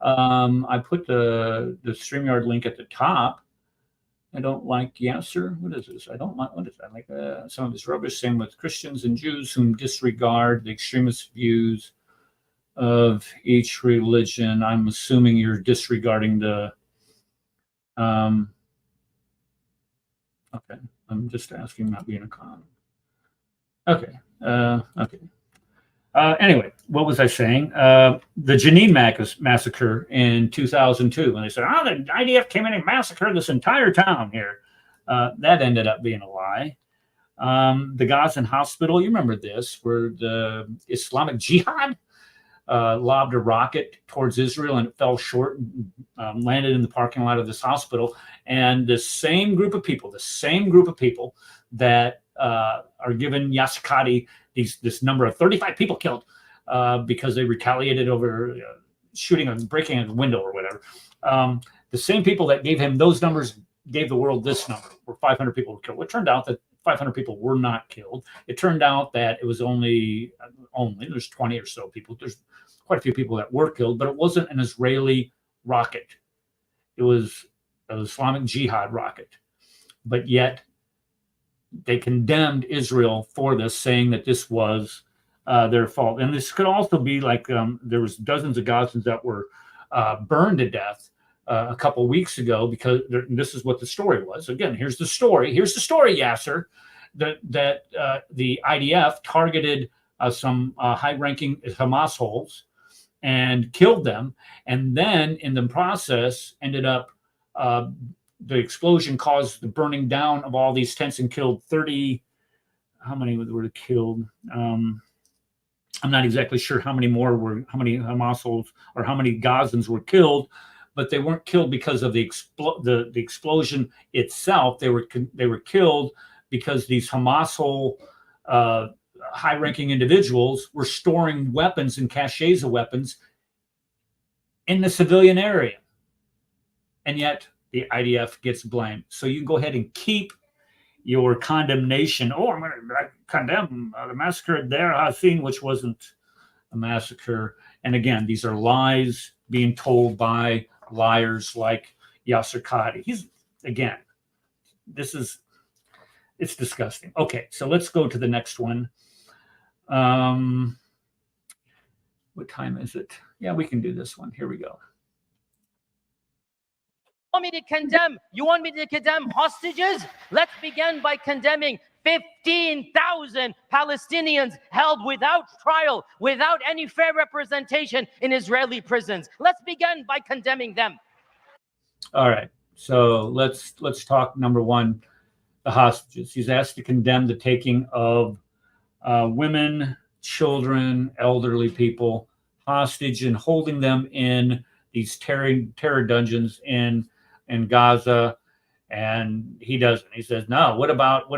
A: I put the StreamYard link at the top. I don't like Yasir. What is this? I don't like, what is that? Like some of this rubbish. Same with Christians and Jews whom disregard the extremist views of each religion. I'm assuming you're disregarding the. Okay, I'm just asking, not being a con. Okay. Okay. Anyway, what was I saying? The Jenin massacre in 2002, when they said, "Oh, the IDF came in and massacred this entire town here," that ended up being a lie. The Gazan hospital, you remember this, where the Islamic Jihad lobbed a rocket towards Israel and it fell short and landed in the parking lot of this hospital. And the same group of people that are given Yasir Qadhi this number of 35 people killed because they retaliated over shooting and breaking a window or whatever. The same people that gave him those numbers gave the world this number, where 500 people were killed. It turned out that 500 people were not killed. It turned out that it was only there's 20 or so people. There's quite a few people that were killed, but it wasn't an Israeli rocket. It was an Islamic Jihad rocket. But yet they condemned Israel for this, saying that this was their fault. And this could also be like there was dozens of Gazans that were burned to death a couple weeks ago, because this is what the story was. Again, here's the story, Yasir, that the IDF targeted some high-ranking Hamas holes and killed them, and then in the process ended up the explosion caused the burning down of all these tents and killed 30. How many were killed? I'm not exactly sure how many Hamas holes or how many Gazans were killed, but they weren't killed because of the explosion itself. They were killed because these Hamas hole high-ranking individuals were storing weapons and caches of weapons in the civilian area, and yet the IDF gets blamed. So you go ahead and keep your condemnation. Oh, I'm going to condemn the massacre at Deir Hassin, which wasn't a massacre. And again, these are lies being told by liars like Yasir Qadhi. It's disgusting. Okay, so let's go to the next one. What time is it? Yeah, we can do this one. Here we go.
C: You want me to condemn hostages? Let's begin by condemning 15,000 Palestinians held without trial, without any fair representation in Israeli prisons. Let's begin by condemning them.
A: All right. So let's talk number one, the hostages. He's asked to condemn the taking of women, children, elderly people hostage and holding them in these terror dungeons in Gaza. And he doesn't. He says, no, what about,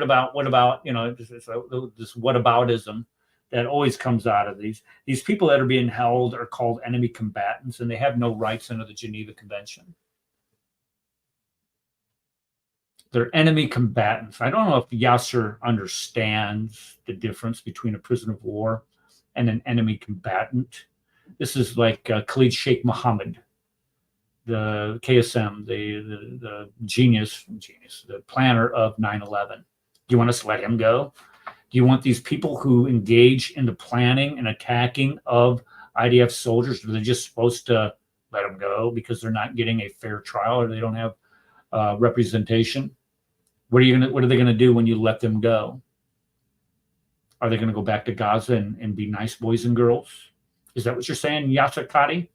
A: you know, this whataboutism that always comes out of these people that are being held are called enemy combatants, and they have no rights under the Geneva Convention. They're enemy combatants. I don't know if Yasir understands the difference between a prisoner of war and an enemy combatant. This is like Khalid Sheikh Mohammed, the KSM, the genius, the planner of 9/11. Do you want us to let him go? Do you want these people who engage in the planning and attacking of IDF soldiers, are they just supposed to let them go because they're not getting a fair trial or they don't have representation? What are they gonna do when you let them go? Are they gonna go back to Gaza and be nice boys and girls? Is that what you're saying, Yasir Qadhi?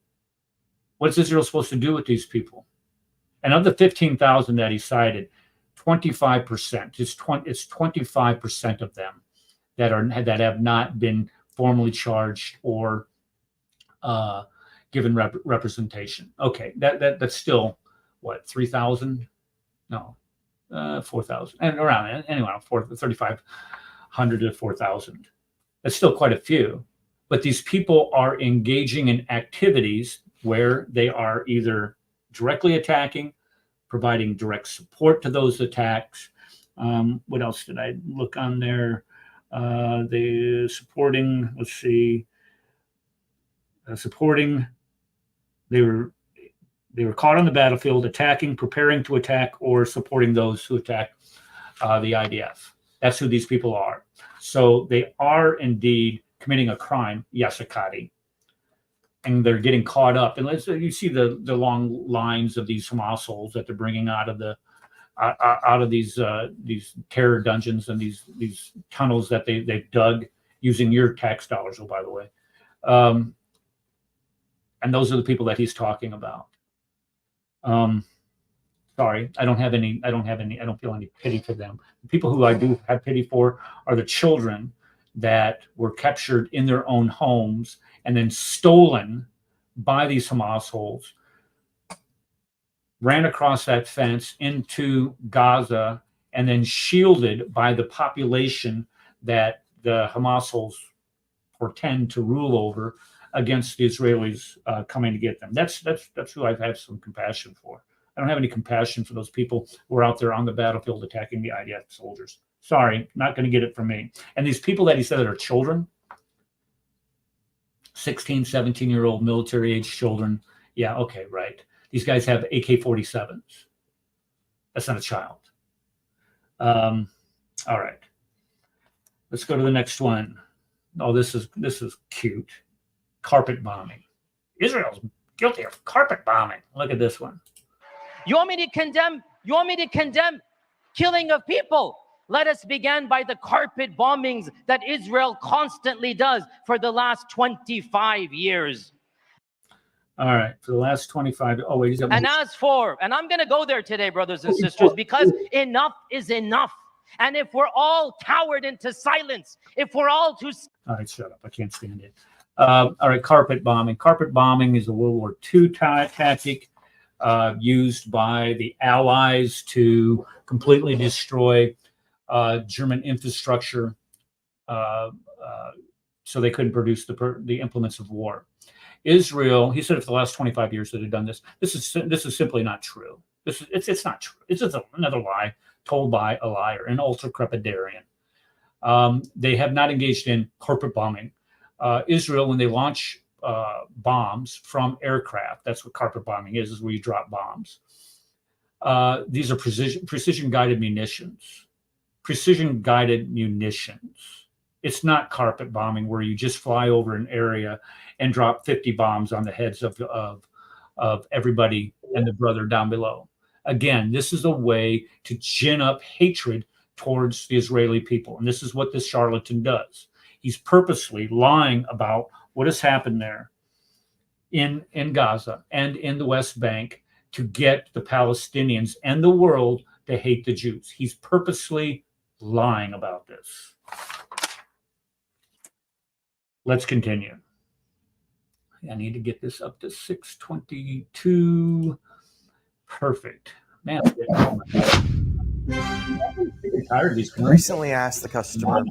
A: What's Israel supposed to do with these people? And of the 15,000 that he cited, 25%, it's 25% of them that have not been formally charged or given representation. Okay, that's still what, 3,000? No, 4,000, and around anyway, 3,500 to 4,000. That's still quite a few, but these people are engaging in activities where they are either directly attacking, providing direct support to those attacks. What else did I look on there? The supporting, let's see, supporting, they were caught on the battlefield, attacking, preparing to attack, or supporting those who attack the IDF. That's who these people are. So they are indeed committing a crime, Yasir Qadhi, and they're getting caught up. And you see the long lines of these Hamas souls that they're bringing out of these terror dungeons and these tunnels that they've dug using your tax dollars. Oh, by the way, and those are the people that he's talking about. Sorry, I don't feel any pity for them. The people who I do have pity for are the children that were captured in their own homes and then stolen by these Hamas holes, ran across that fence into Gaza, and then shielded by the population that the Hamas holes pretend to rule over against the Israelis coming to get them. That's who I've had some compassion for. I don't have any compassion for those people who are out there on the battlefield attacking the IDF soldiers. Sorry, not going to get it from me. And these people that he said that are children, 16, 17-year-old military-age children, yeah, okay, right. These guys have AK-47s. That's not a child. All right. Let's go to the next one. Oh, this is cute. Carpet bombing. Israel's guilty of carpet bombing. Look at this one.
C: You want me to condemn? You want me to condemn killing of people? Let us begin by the carpet bombings that Israel constantly does for the last 25 years.
A: All right, for the last 25. Oh, wait.
C: And I'm going to go there today, brothers and sisters, because enough is enough. And if we're all cowered into silence, if we're all too...
A: All right, shut up. I can't stand it. All right, carpet bombing. Carpet bombing is a World War II tactic used by the Allies to completely destroy German infrastructure so they couldn't produce the implements of war. Israel, he said, for the last 25 years that had done this. This is simply not true. It's not true. It's just another lie told by a liar, an ultra-crepidarian. They have not engaged in carpet bombing. Israel, when they launch bombs from aircraft, that's what carpet bombing is where you drop bombs. These are precision-guided munitions. Precision-guided munitions. It's not carpet bombing where you just fly over an area and drop 50 bombs on the heads of everybody and the brother down below. Again, this is a way to gin up hatred towards the Israeli people. And this is what this charlatan does. He's purposely lying about what has happened there in Gaza and in the West Bank to get the Palestinians and the world to hate the Jews. He's purposely lying about this. Let's continue. I need to get this up to 622. Perfect. Man, I'm tired of these.
H: Recently asked the customer.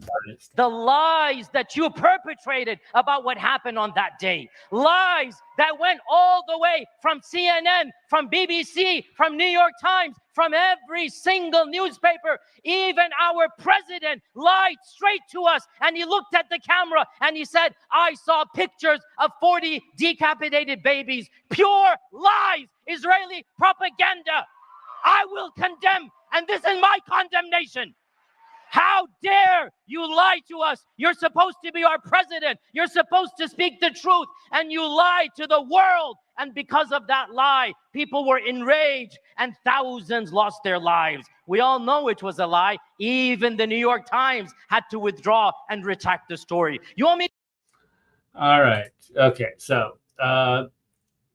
C: The lies that you perpetrated about what happened on that day. Lies that went all the way from CNN, from BBC, from New York Times, from every single newspaper. Even our president lied straight to us, and he looked at the camera and he said, I saw pictures of 40 decapitated babies. Pure lies, Israeli propaganda. I will condemn, and this is my condemnation. How dare you lie to us? You're supposed to be our president. You're supposed to speak the truth, and you lied to the world. And because of that lie, people were enraged and thousands lost their lives. We all know it was a lie. Even the New York Times had to withdraw and retract the story. You want me?
A: All right. Okay. So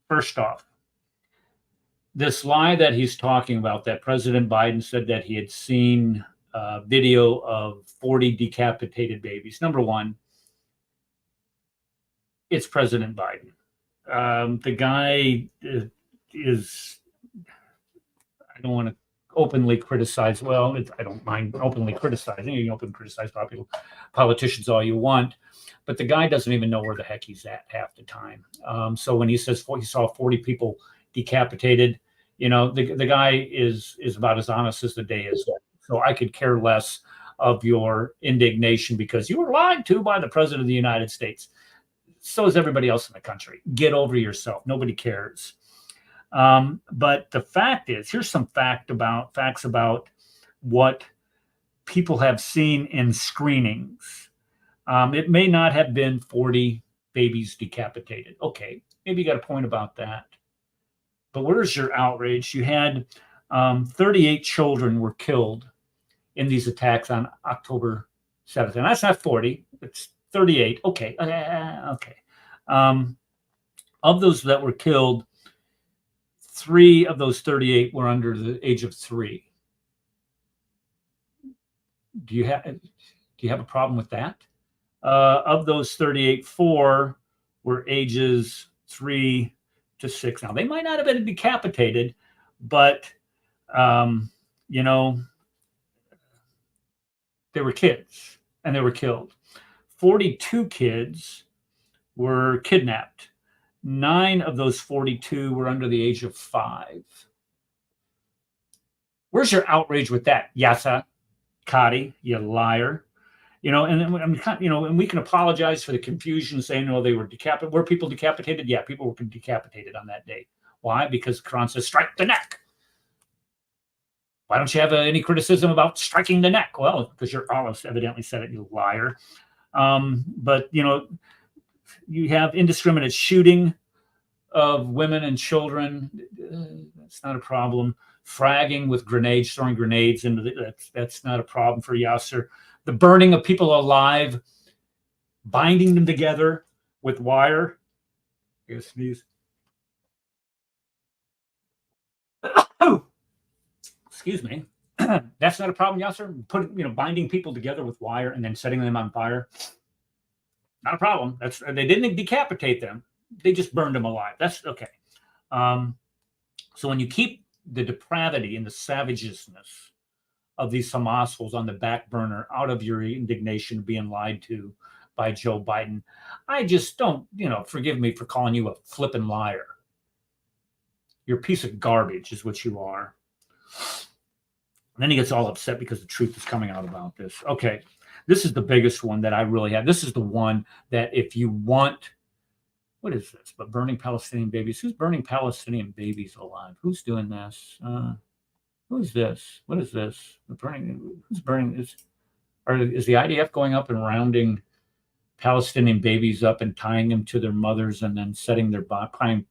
A: first off, this lie that he's talking about, that President Biden said that he had seen a video of 40 decapitated babies. Number one, it's President Biden. The guy is, I don't want to openly criticize. Well, I don't mind openly criticizing. You can openly criticize politicians all you want, but the guy doesn't even know where the heck he's at half the time. So when he says he saw 40 people decapitated, you know, the guy is about as honest as the day is. So I could care less of your indignation because you were lied to by the President of the United States. So is everybody else in the country. Get over yourself. Nobody cares. But the fact is, here's some facts about what people have seen in screenings. It may not have been 40 babies decapitated. Okay, maybe you got a point about that. But where's your outrage? You had 38 children were killed in these attacks on October 7th. And that's not 40, it's 38. Okay. Okay. Of those that were killed, 3 of those 38 were under the age of 3. Do you have a problem with that? Of those 38, 4 were ages 3 to 6. Now, they might not have been decapitated, but, you know, they were kids and they were killed. 42 kids were kidnapped. 9 of those 42 were under the age of 5. Where's your outrage with that, Yasir Qadhi, you liar? You know, and we can apologize for the confusion, saying, "No, they were decapitated." Were people decapitated? Yeah, people were decapitated on that day. Why? Because the Quran says, "Strike the neck." Why don't you have any criticism about striking the neck? Well, because your Allah evidently said it, you liar. But you know, you have indiscriminate shooting of women and children. That's not a problem. Fragging with grenades, throwing grenades into that's not a problem for Yasir. The burning of people alive, binding them together with wire. I gotta sneeze. Excuse me. That's not a problem, Yasir. Binding people together with wire and then setting them on fire. Not a problem. They didn't decapitate them. They just burned them alive. That's okay. So when you keep the depravity and the savageness of these Hamasicals on the back burner out of your indignation being lied to by Joe Biden, I just don't, forgive me for calling you a flippin' liar. You're a piece of garbage is what you are. And then he gets all upset because the truth is coming out about this. Okay, this is the biggest one that I really have. This is the one that if you want, what is this? But burning Palestinian babies. Who's burning Palestinian babies alive? Who's doing this? Who's this? What is this? Who's burning this? Is the IDF going up and rounding Palestinian babies up and tying them to their mothers and then setting their pouring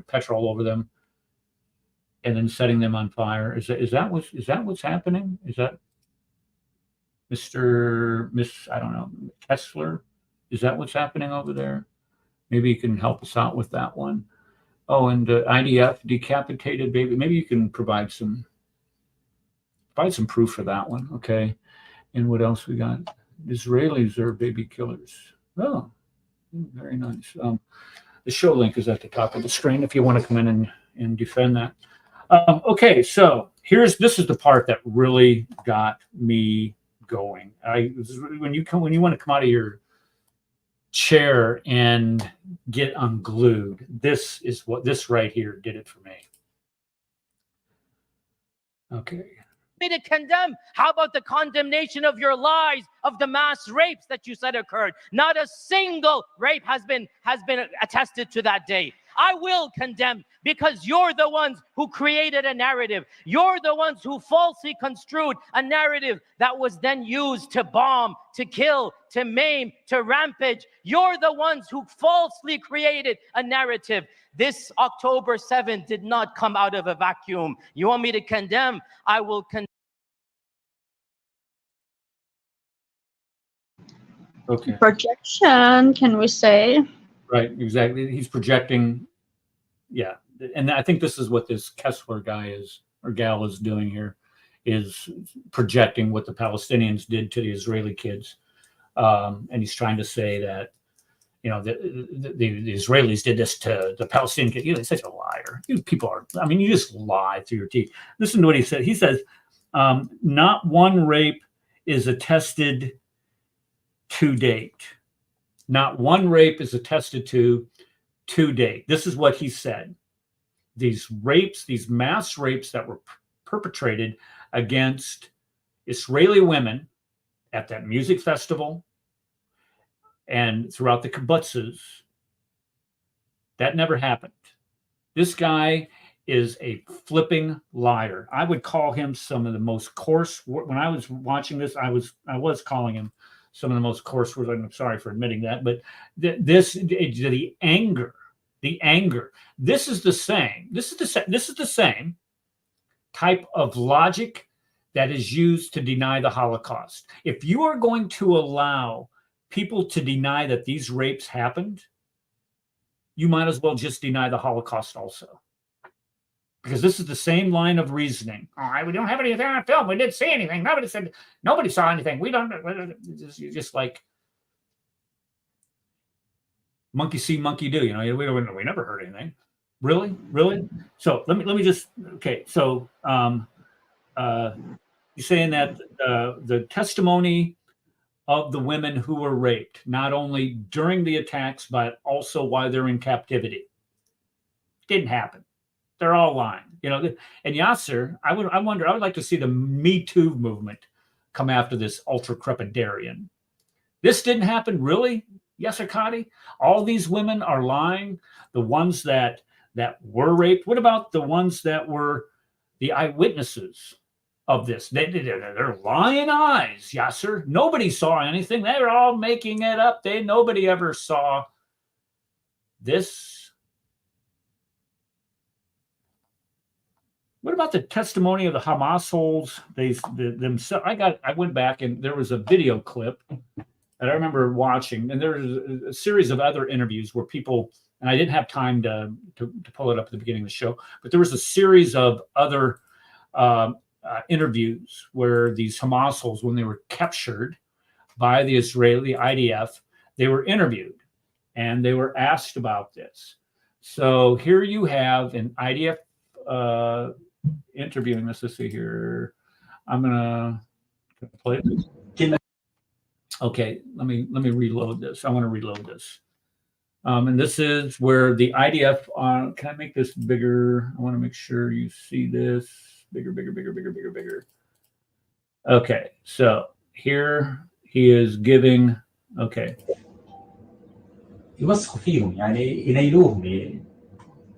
A: petrol over them and then setting them on fire? Is that what's happening? Is that I don't know, Kessler? Is that what's happening over there? Maybe you can help us out with that one. Oh, and IDF decapitated baby. Maybe you can provide some proof for that one. Okay. And what else we got? Israelis are baby killers. Oh, very nice. The show link is at the top of the screen if you want to come in and defend that. Okay, so this is the part that really got me going. When you want to come out of your chair and get unglued, this right here did it for me. Okay.
C: To condemn. How about the condemnation of your lies, of the mass rapes that you said occurred? Not a single rape has been attested to that day. I will condemn, because you're the ones who created a narrative. You're the ones who falsely construed a narrative that was then used to bomb, to kill, to maim, to rampage. You're the ones who falsely created a narrative. This October 7th did not come out of a vacuum. You want me to condemn? I will condemn.
A: Okay.
B: Projection, can we say?
A: Right, exactly. He's projecting. Yeah, and I think this is what this Kessler guy is, or gal is doing here, is projecting what the Palestinians did to the Israeli kids. And he's trying to say that, you know, the Israelis did this to the Palestinian kids. You're such a liar. You people are, I mean, you just lie through your teeth. Listen to what he said. He says, not one rape is attested to date. Not one rape is attested to date. This is what he said. These rapes, these mass rapes that were perpetrated against Israeli women at that music festival and throughout the kibbutzes, that never happened. This guy is a flipping liar. I would call him some of the most coarse. When I was watching this, I was calling him some of the most coarse words. I'm sorry for admitting that, but the anger. This is the same. This is the same type of logic that is used to deny the Holocaust. If you are going to allow people to deny that these rapes happened, you might as well just deny the Holocaust also. Because this is the same line of reasoning. All right, we don't have anything on film. We didn't see anything. Nobody saw anything. We don't. You're just like monkey see, monkey do. You know, we never heard anything. Really? So let me just. Okay, so you're saying that the testimony of the women who were raped, not only during the attacks, but also while they're in captivity, didn't happen. They're all lying, you know. And Yasir, I would like to see the Me Too movement come after this ultra crepidarian. This didn't happen, really, Yasir Qadhi? All these women are lying. The ones that were raped. What about the ones that were the eyewitnesses of this? They're lying eyes, Yasir. Nobody saw anything. They're all making it up. Nobody ever saw this. What about the testimony of the Hamas holes? Themselves. I went back and there was a video clip that I remember watching, and there was a series of other interviews where people, and I didn't have time to pull it up at the beginning of the show, but there was a series of other interviews where these Hamas holes, when they were captured by the Israeli IDF, they were interviewed and they were asked about this. So here you have an IDF interviewing this. Let's see here. I'm gonna play it. Okay, let me reload this. I want to reload this. And this is where the IDF can I make this bigger? I want to make sure you see this. Bigger. Okay, so here he is giving, okay.
I: يوسخوا فيهم يعني ينيلوهم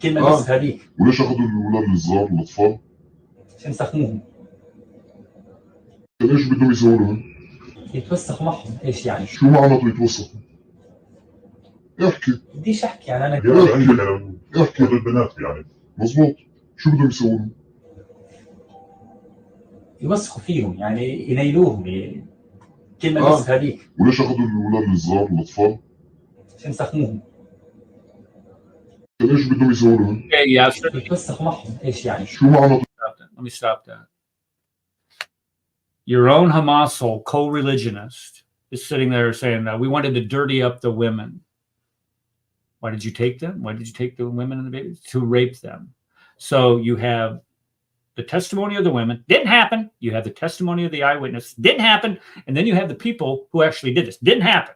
I: كلمة بس هذيك.
J: وليش اخذوا الولاد الصغار الاطفال؟
I: عشان يسخنوهم.
J: ايش بدهم يسووا لهم؟
I: يتوسخوا معهم، ايش يعني؟
J: شو معناته يتوسخوا؟ احكي.
I: بديش احكي يعني انا
J: احكي للبنات يعني. مزبوط. شو بدهم يسووا لهم؟
I: يوسخوا فيهم يعني ينيلوهم كلمة بس هذيك.
J: وليش اخذوا الولاد الصغار الاطفال؟
I: عشان يسخنوهم.
J: ايش بدهم يسووا لهم؟
I: يتوسخوا معهم، ايش يعني؟
J: شو معناته؟
A: Let me stop that. Your own Hamas co-religionist is sitting there saying that we wanted to dirty up the women. Why did you take them? Why did you take the women and the babies? To rape them. So you have the testimony of the women. Didn't happen. You have the testimony of the eyewitness. Didn't happen. And then you have the people who actually did this. Didn't happen.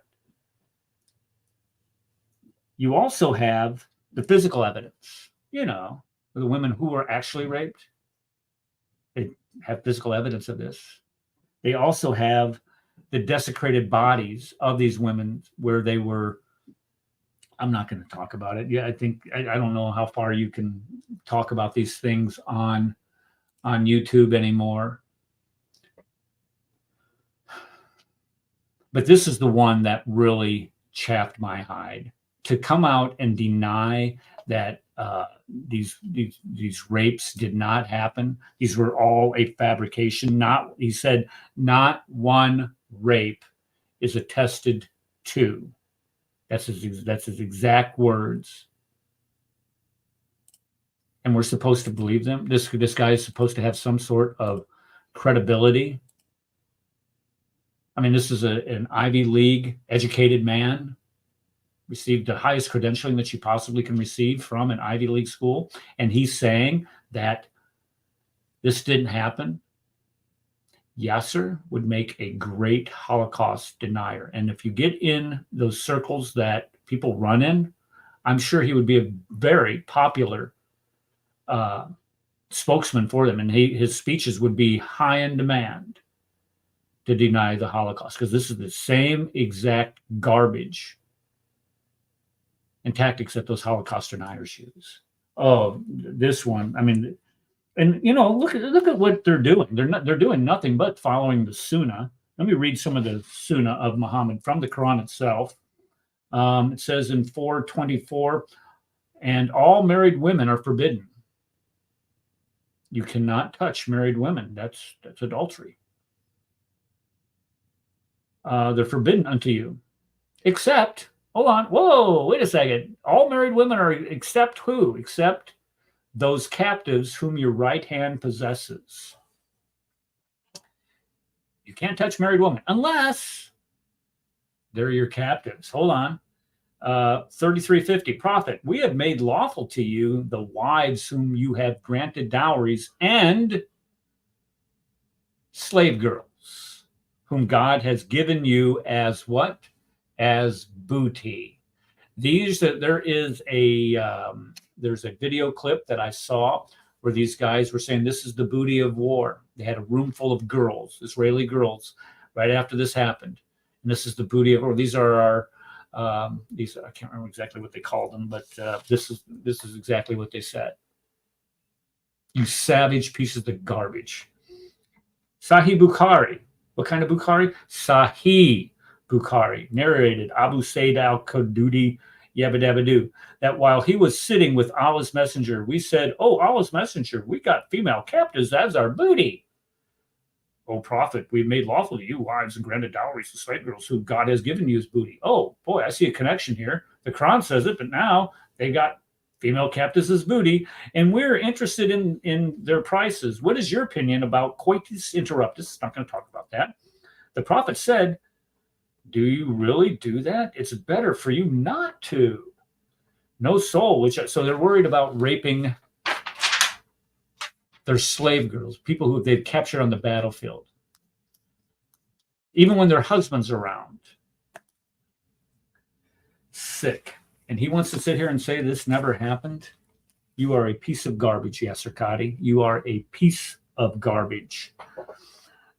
A: You also have the physical evidence, you know, the women who were actually raped. They have physical evidence of this. They also have the desecrated bodies of these women where they were. I'm not going to talk about it. Yeah, I think I don't know how far you can talk about these things on YouTube anymore. But this is the one that really chapped my hide. To come out and deny that these rapes did not happen. These were all a fabrication. He said, not one rape is attested to. That's his exact words. and we're supposed to believe them. This guy is supposed to have some sort of credibility. I mean, this is an Ivy League educated man, received the highest credentialing that you possibly can receive from an Ivy League school, and he's saying that this didn't happen. Yasir would make a great Holocaust denier. And if you get in those circles that people run in, I'm sure he would be a very popular spokesman for them. And his speeches would be high in demand to deny the Holocaust, because this is the same exact garbage and tactics that those Holocaust deniers use. Oh, this one, I mean, and you know, look at what they're doing. They're doing nothing but following the Sunnah. Let me read some of the Sunnah of Muhammad from the Quran itself. It says in 4:24, and all married women are forbidden. You cannot touch married women. That's adultery. They're forbidden unto you, except, hold on, whoa, wait a second. All married women are except who? Except those captives whom your right hand possesses. You can't touch married women unless they're your captives. Hold on. 3350, Prophet, we have made lawful to you the wives whom you have granted dowries and slave girls whom God has given you as what? As booty. There's a video clip that I saw where these guys were saying this is the booty of war. They had a room full of girls, Israeli girls, right after this happened. And this is the booty of war. These are our I can't remember exactly what they called them, but this is exactly what they said. You savage pieces of garbage. Sahih Bukhari. What kind of Bukhari? Sahih Bukhari. Narrated Abu Sayyid al-Qududi Yabadabadu, that while he was sitting with Allah's messenger, we said, oh, Allah's messenger, we got female captives as our booty. O Prophet, we've made lawful to you wives and granted dowries to slave girls who God has given you as booty. Oh, boy, I see a connection here. The Quran says it, but now they got female captives as booty, and we're interested in their prices. What is your opinion about coitus interruptus? Not going to talk about that. The Prophet said, do you really do that? It's better for you not to. No soul, so they're worried about raping their slave girls, people who they've captured on the battlefield, even when their husband's around. Sick. And he wants to sit here and say this never happened. You are a piece of garbage, Yasir Qadhi. You are a piece of garbage.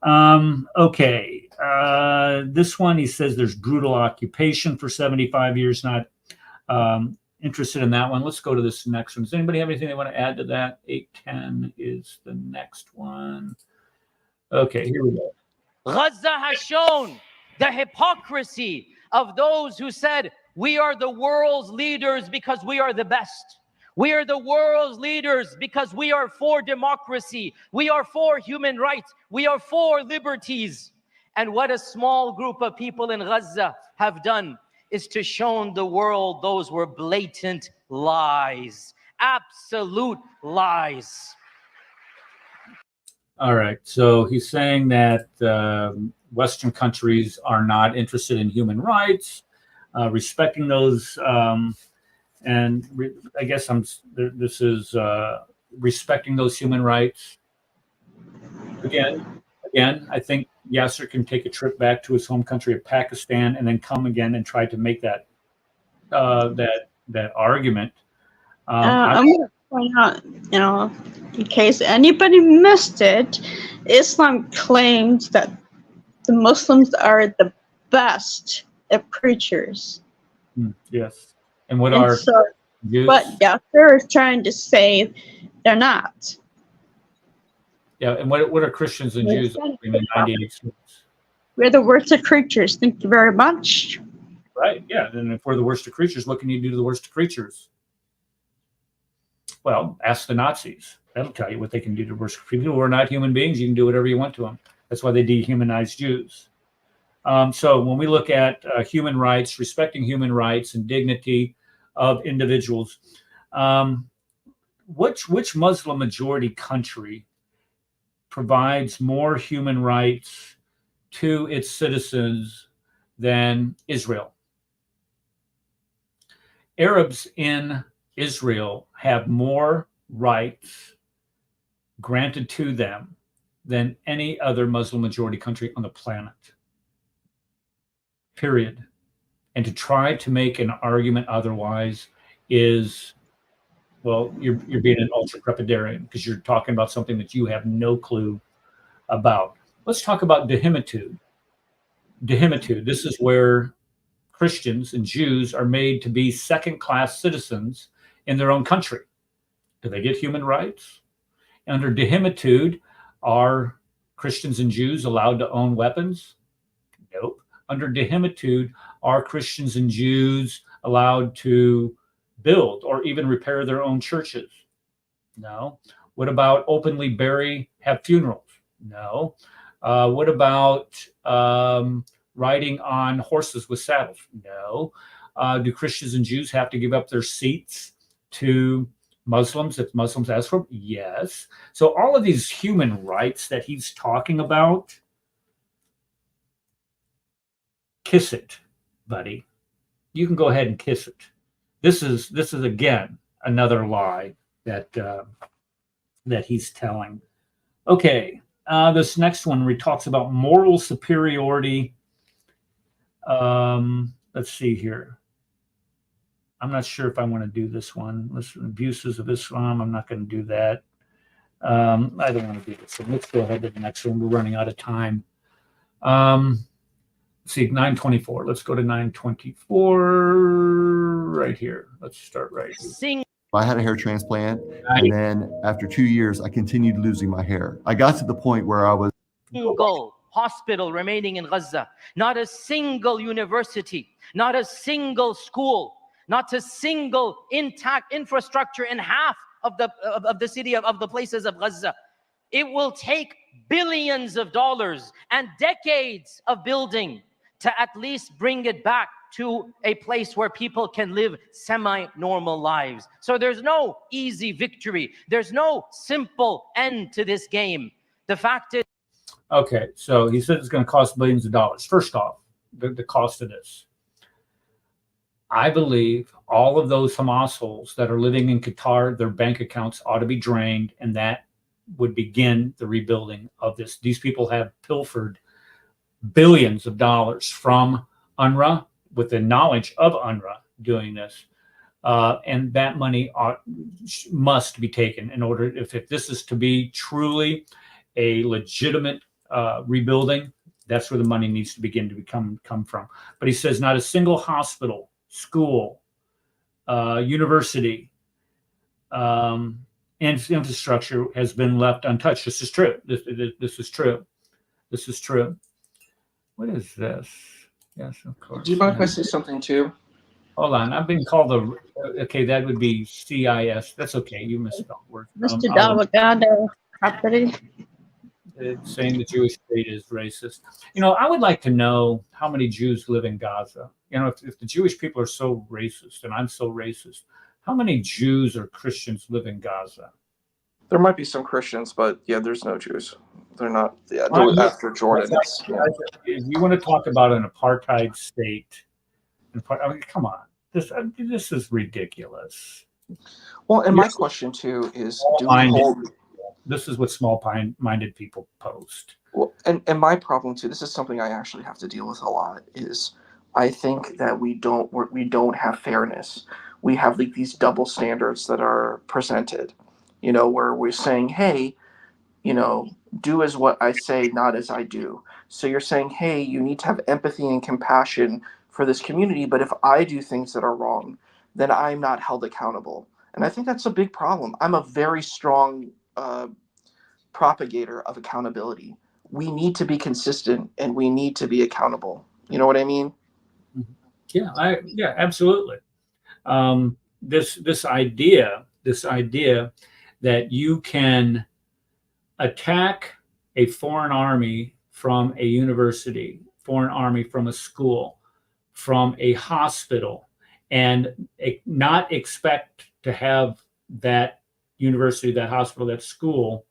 A: Okay. This one, he says there's brutal occupation for 75 years. Not interested in that one. Let's go to this next one. Does anybody have anything they want to add to that? 810 is the next one. Okay, here we go.
C: Gaza has shown the hypocrisy of those who said, we are the world's leaders because we are the best. We are the world's leaders because we are for democracy. We are for human rights. We are for liberties. And what a small group of people in Gaza have done is to show the world those were blatant lies, absolute lies.
A: All right, so he's saying that Western countries are not interested in human rights, respecting those, and I guess this is respecting those human rights. Again, I think Yasir can take a trip back to his home country of Pakistan and then come again and try to make that that argument.
B: I'm going to point out, in case anybody missed it, Islam claims that the Muslims are the best at preachers.
A: Yes. And what are Jews?
B: But Yasir is trying to say they're not.
A: Yeah, and what are Christians and Jews in the 98 states?
B: We're the worst of creatures. Thank you very much.
A: Right, yeah. And if we're the worst of creatures, what can you do to the worst of creatures? Well, ask the Nazis. That'll tell you what they can do to the worst of people who are not human beings. You can do whatever you want to them. That's why they dehumanize Jews. So when we look at human rights, respecting human rights and dignity of individuals, which Muslim majority country provides more human rights to its citizens than Israel? Arabs in Israel have more rights granted to them than any other Muslim majority country on the planet. Period. And to try to make an argument otherwise is, well, you're being an ultra crepidarian because you're talking about something that you have no clue about. Let's talk about dehimitude. Dehimitude. This is where Christians and Jews are made to be second-class citizens in their own country. Do they get human rights? Under dehimitude, are Christians and Jews allowed to own weapons? Nope. Under dehimitude, are Christians and Jews allowed to build or even repair their own churches? No. What about openly have funerals? No. What about riding on horses with saddles? No. Do Christians and Jews have to give up their seats to Muslims if Muslims ask for them? Yes. So all of these human rights that he's talking about, kiss it, buddy. You can go ahead and kiss it. This is again another lie that he's telling. Okay, this next one where he talks about moral superiority. Let's see here. I'm not sure if I want to do this one. Listen, abuses of Islam. I'm not going to do that. I don't want to do this. So let's go ahead to the next one. We're running out of time. Let's see, 924. Let's go to 924 right here. Let's start right here.
K: I had a hair transplant, and then after 2 years, I continued losing my hair. I got to the point where I was
C: single hospital remaining in Gaza, not a single university, not a single school, not a single intact infrastructure in half of the city of the places of Gaza. It will take billions of dollars and decades of building to at least bring it back to a place where people can live semi-normal lives. So there's no easy victory. There's no simple end to this game. The fact is...
A: Okay, so he said it's going to cost billions of dollars. First off, the cost of this. I believe all of those Hamas holes that are living in Qatar, their bank accounts ought to be drained, and that would begin the rebuilding of this. These people have pilfered billions of dollars from UNRWA with the knowledge of UNRWA doing this. And that money must be taken in order, if this is to be truly a legitimate rebuilding, that's where the money needs to begin to come from. But he says not a single hospital, school, university, and infrastructure has been left untouched. This is true. This is true. This is true. What is this? Yes, of course.
E: Do you mind if I say something too?
A: Hold on. I've been called okay, that would be CIS. That's okay. You misspelled word.
B: Mr. Delgado property.
A: It's saying the Jewish state is racist. You know, I would like to know how many Jews live in Gaza. You know, if the Jewish people are so racist and I'm so racist, how many Jews or Christians live in Gaza?
E: There might be some Christians, but yeah, there's no Jews. They're not. Yeah, after Jordan.
A: If you want to talk about an apartheid state, I mean, come on, this is ridiculous.
E: Well, and my question too is, do we hold?
A: This is what small-minded people post.
E: Well, and my problem too. This is something I actually have to deal with a lot. Is I think that we don't have fairness. We have like these double standards that are presented. You know, where we're saying, hey, you know, do as what I say, not as I do. So you're saying, hey, you need to have empathy and compassion for this community, but if I do things that are wrong, then I'm not held accountable. And I think that's a big problem. I'm a very strong propagator of accountability. We need to be consistent and we need to be accountable. You know what I mean?
A: Yeah, absolutely. This idea that you can attack a foreign army from a university, foreign army from a school, from a hospital, and not expect to have that university, that hospital, that school,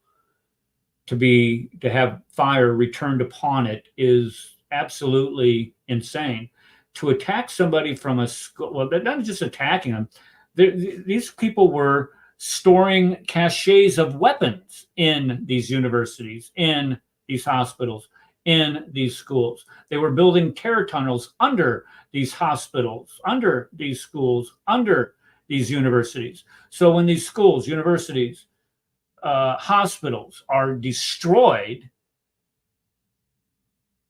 A: to have fire returned upon it is absolutely insane. To attack somebody from a school, well, they're not just attacking them. These people were storing caches of weapons in these universities, in these hospitals, in these schools. They were building terror tunnels under these hospitals, under these schools, under these universities. So when these schools, universities, hospitals are destroyed,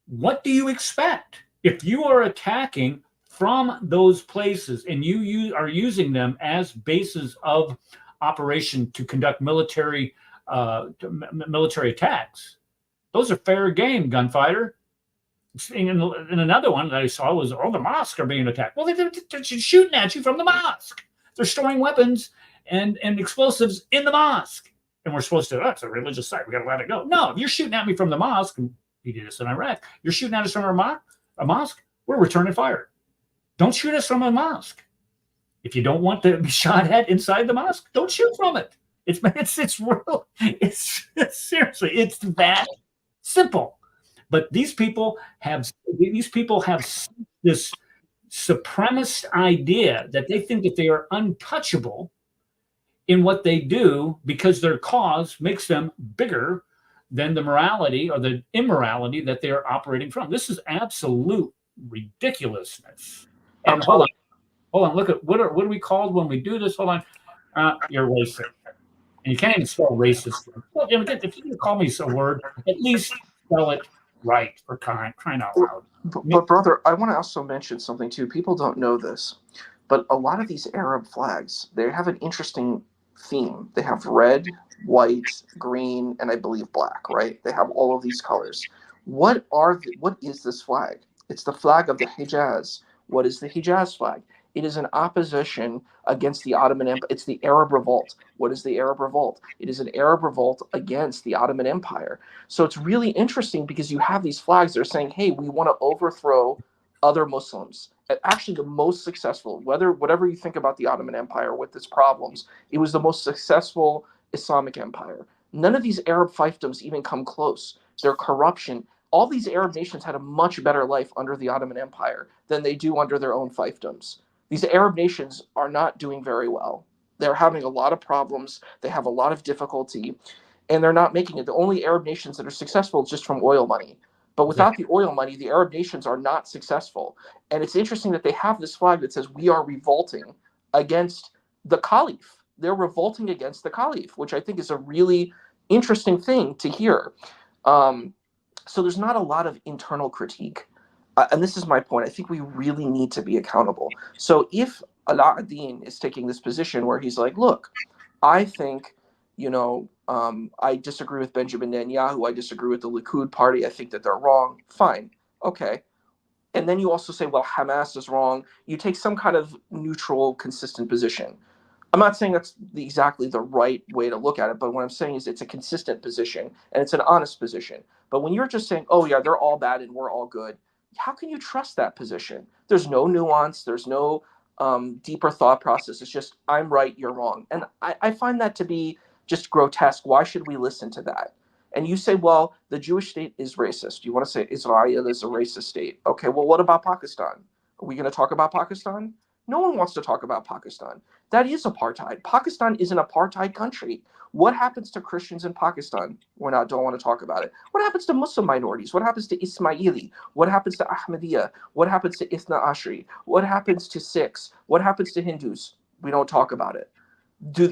A: what do you expect? If you are attacking from those places and you are using them as bases of operation to conduct military attacks, those are fair game, gunfighter. And another one that I saw was, the mosques are being attacked. Well, they're shooting at you from the mosque. They're storing weapons and explosives in the mosque. And we're supposed to, it's a religious site, we got to let it go. No, if you're shooting at me from the mosque, and he did this in Iraq, you're shooting at us from a mosque, we're returning fire. Don't shoot us from a mosque. If you don't want to be shot at inside the mosque, don't shoot from it. It's real. It's seriously, it's that simple. But these people have this supremacist idea that they think that they are untouchable in what they do because their cause makes them bigger than the morality or the immorality that they are operating from. This is absolute ridiculousness. And hold on, look at what are we called when we do this? Hold on, you're racist, and you can't even spell racist. Well, if you're gonna call me a word, at least spell it right, for crying out loud.
E: But brother, I want to also mention something too. People don't know this, but a lot of these Arab flags, they have an interesting theme. They have red, white, green, and I believe black, right? They have all of these colors. What is this flag? It's the flag of the Hijaz. What is the Hijaz flag? It is an opposition against the Ottoman Empire. It's the Arab Revolt. What is the Arab Revolt? It is an Arab revolt against the Ottoman Empire. So it's really interesting because you have these flags that are saying, hey, we want to overthrow other Muslims. Actually, the most successful, whatever you think about the Ottoman Empire with its problems, it was the most successful Islamic empire. None of these Arab fiefdoms even come close. Their corruption, all these Arab nations had a much better life under the Ottoman Empire than they do under their own fiefdoms. These Arab nations are not doing very well. They're having a lot of problems. They have a lot of difficulty, and they're not making it. The only Arab nations that are successful is just from oil money. But without the oil money, the Arab nations are not successful. And it's interesting that they have this flag that says, we are revolting against the Caliph. They're revolting against the Caliph, which I think is a really interesting thing to hear. So there's not a lot of internal critique. And this is my point. I think we really need to be accountable. So if Ala ad-Din is taking this position where he's like, look, I think, I disagree with Benjamin Netanyahu. I disagree with the Likud party. I think that they're wrong. Fine. Okay. And then you also say, well, Hamas is wrong. You take some kind of neutral, consistent position. I'm not saying that's exactly the right way to look at it, but what I'm saying is it's a consistent position and it's an honest position. But when you're just saying, oh yeah, they're all bad and we're all good, how can you trust that position? There's no nuance. There's no deeper thought process. It's just, I'm right, you're wrong. And I find that to be just grotesque. Why should we listen to that? And you say, well, the Jewish state is racist. You want to say Israel is a racist state. Okay, well, what about Pakistan? Are we going to talk about Pakistan? No one wants to talk about Pakistan. That is apartheid. Pakistan is an apartheid country. What happens to Christians in Pakistan? Don't want to talk about it. What happens to Muslim minorities? What happens to Ismaili? What happens to Ahmadiyya? What happens to Ithna Ashri? What happens to Sikhs? What happens to Hindus? We don't talk about it.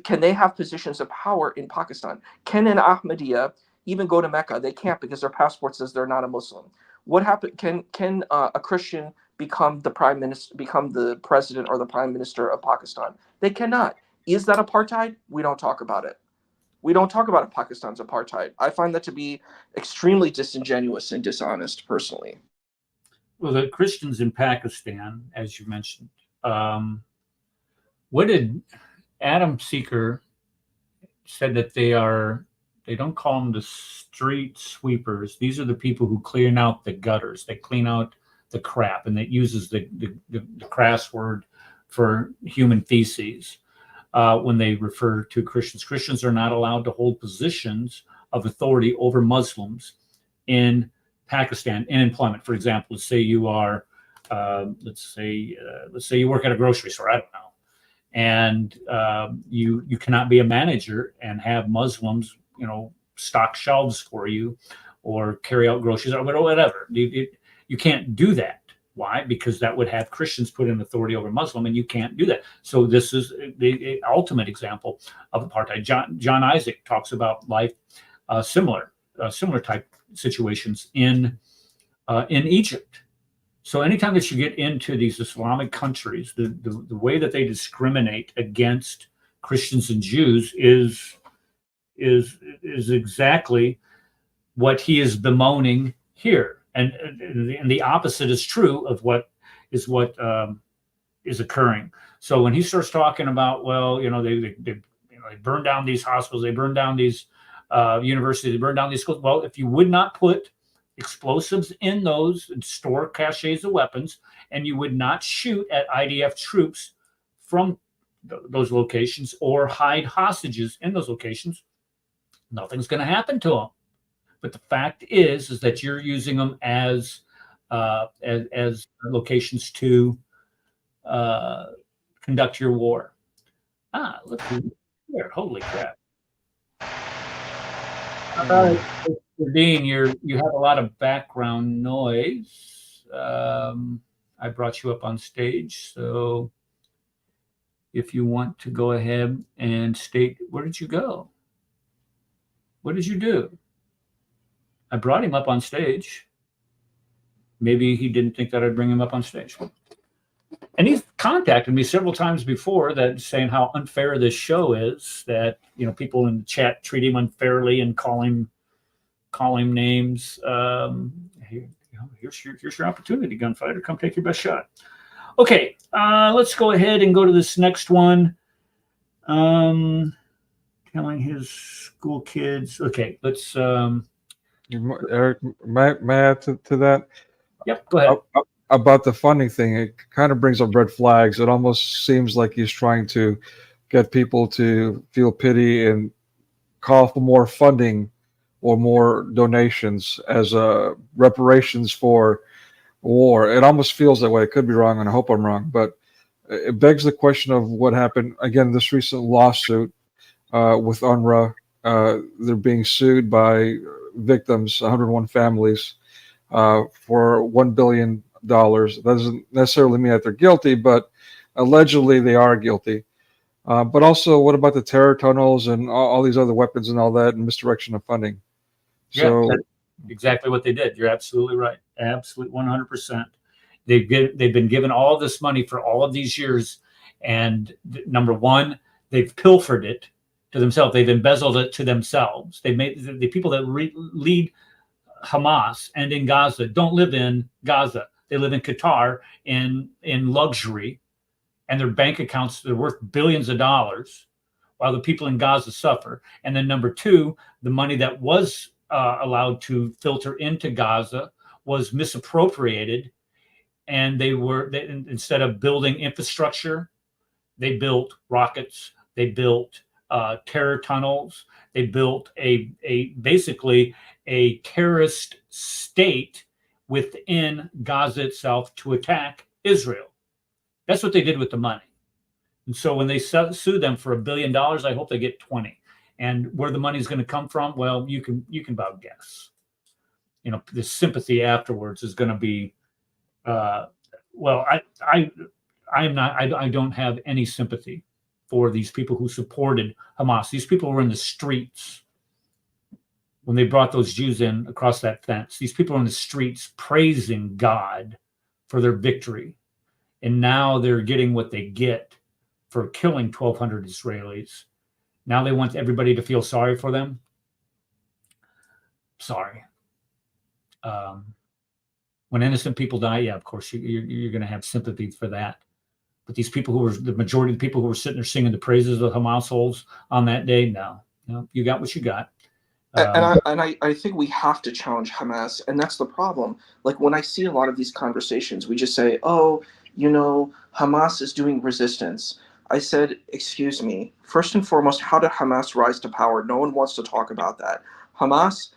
E: Can they have positions of power in Pakistan? Can an Ahmadiyya even go to Mecca? They can't because their passport says they're not a Muslim. What happened? Can a Christian become the prime minister, become the president or the prime minister of Pakistan? They cannot. Is that apartheid? We don't talk about it. We don't talk about Pakistan's apartheid. I find that to be extremely disingenuous and dishonest, personally.
A: Well, the Christians in Pakistan, as you mentioned, what did Adam Seeker said that they don't call them the street sweepers. These are the people who clean out the gutters. They clean out the crap, and it uses the crass word for human feces. when they refer to Christians. Christians are not allowed to hold positions of authority over Muslims in Pakistan in employment. For example, let's say you are, let's say you work at a grocery store. I don't know, and you cannot be a manager and have Muslims, stock shelves for you, or carry out groceries or whatever. You can't do that. Why? Because that would have Christians put in authority over Muslim, and you can't do that. So this is the ultimate example of apartheid. John Isaac talks about life similar type situations in Egypt. So anytime that you get into these Islamic countries, the way that they discriminate against Christians and Jews is exactly what he is bemoaning here. And the opposite is true of what is occurring. So when he starts talking about, well, they burned down these hospitals, they burned down these universities, they burned down these schools. Well, if you would not put explosives in those and store caches of weapons, and you would not shoot at IDF troops from those locations or hide hostages in those locations, nothing's going to happen to them. But the fact is that you're using them as locations to conduct your war. Look here! Holy crap! Dean, you have a lot of background noise. I brought you up on stage, so if you want to go ahead and state, where did you go? What did you do? I brought him up on stage. Maybe he didn't think that I'd bring him up on stage. And he's contacted me several times before that, saying how unfair this show is, that people in the chat treat him unfairly and call him names. Here's your opportunity, gunfighter. Come take your best shot. Okay, let's go ahead and go to this next one. Telling his school kids. Okay, let's.
G: Eric, may I add to that?
A: Yep, go ahead.
G: About the funding thing, it kind of brings up red flags. It almost seems like he's trying to get people to feel pity and call for more funding or more donations as reparations for war. It almost feels that way. It could be wrong, and I hope I'm wrong, but it begs the question of what happened. Again, this recent lawsuit with UNRWA, they're being sued by victims, 101 families, for $1 billion. That doesn't necessarily mean that they're guilty, but allegedly they are guilty. But also, what about the terror tunnels and all these other weapons and all that, and misdirection of funding?
A: Yeah, that's exactly what they did. You're absolutely right. Absolutely 100%. They've been given all of this money for all of these years, and number one, they've pilfered it to themselves. They've embezzled it to themselves. They made the people that lead Hamas and in Gaza don't live in Gaza. They live in Qatar in luxury, and their bank accounts are worth billions of dollars, while the people in Gaza suffer. And then number two, the money that was allowed to filter into Gaza was misappropriated, and instead of building infrastructure, they built rockets, they built terror tunnels, they built basically a terrorist state within Gaza itself to attack Israel. That's what they did with the money. And so when they sue them for $1 billion, I hope they get 20. And where the money is going to come from, well, you can about guess. The sympathy afterwards is going to be, well, I don't have any sympathy for these people who supported Hamas. These people were in the streets when they brought those Jews in across that fence. These people are in the streets praising God for their victory. And now they're getting what they get for killing 1,200 Israelis. Now they want everybody to feel sorry for them. Sorry. When innocent people die, yeah, of course, you're going to have sympathy for that. But these people the majority of the people who were sitting there singing the praises of Hamas souls on that day, no, you got what you got.
E: I think we have to challenge Hamas, and that's the problem. Like when I see a lot of these conversations, we just say, oh, Hamas is doing resistance. I said, excuse me, first and foremost, how did Hamas rise to power? No one wants to talk about that. Hamas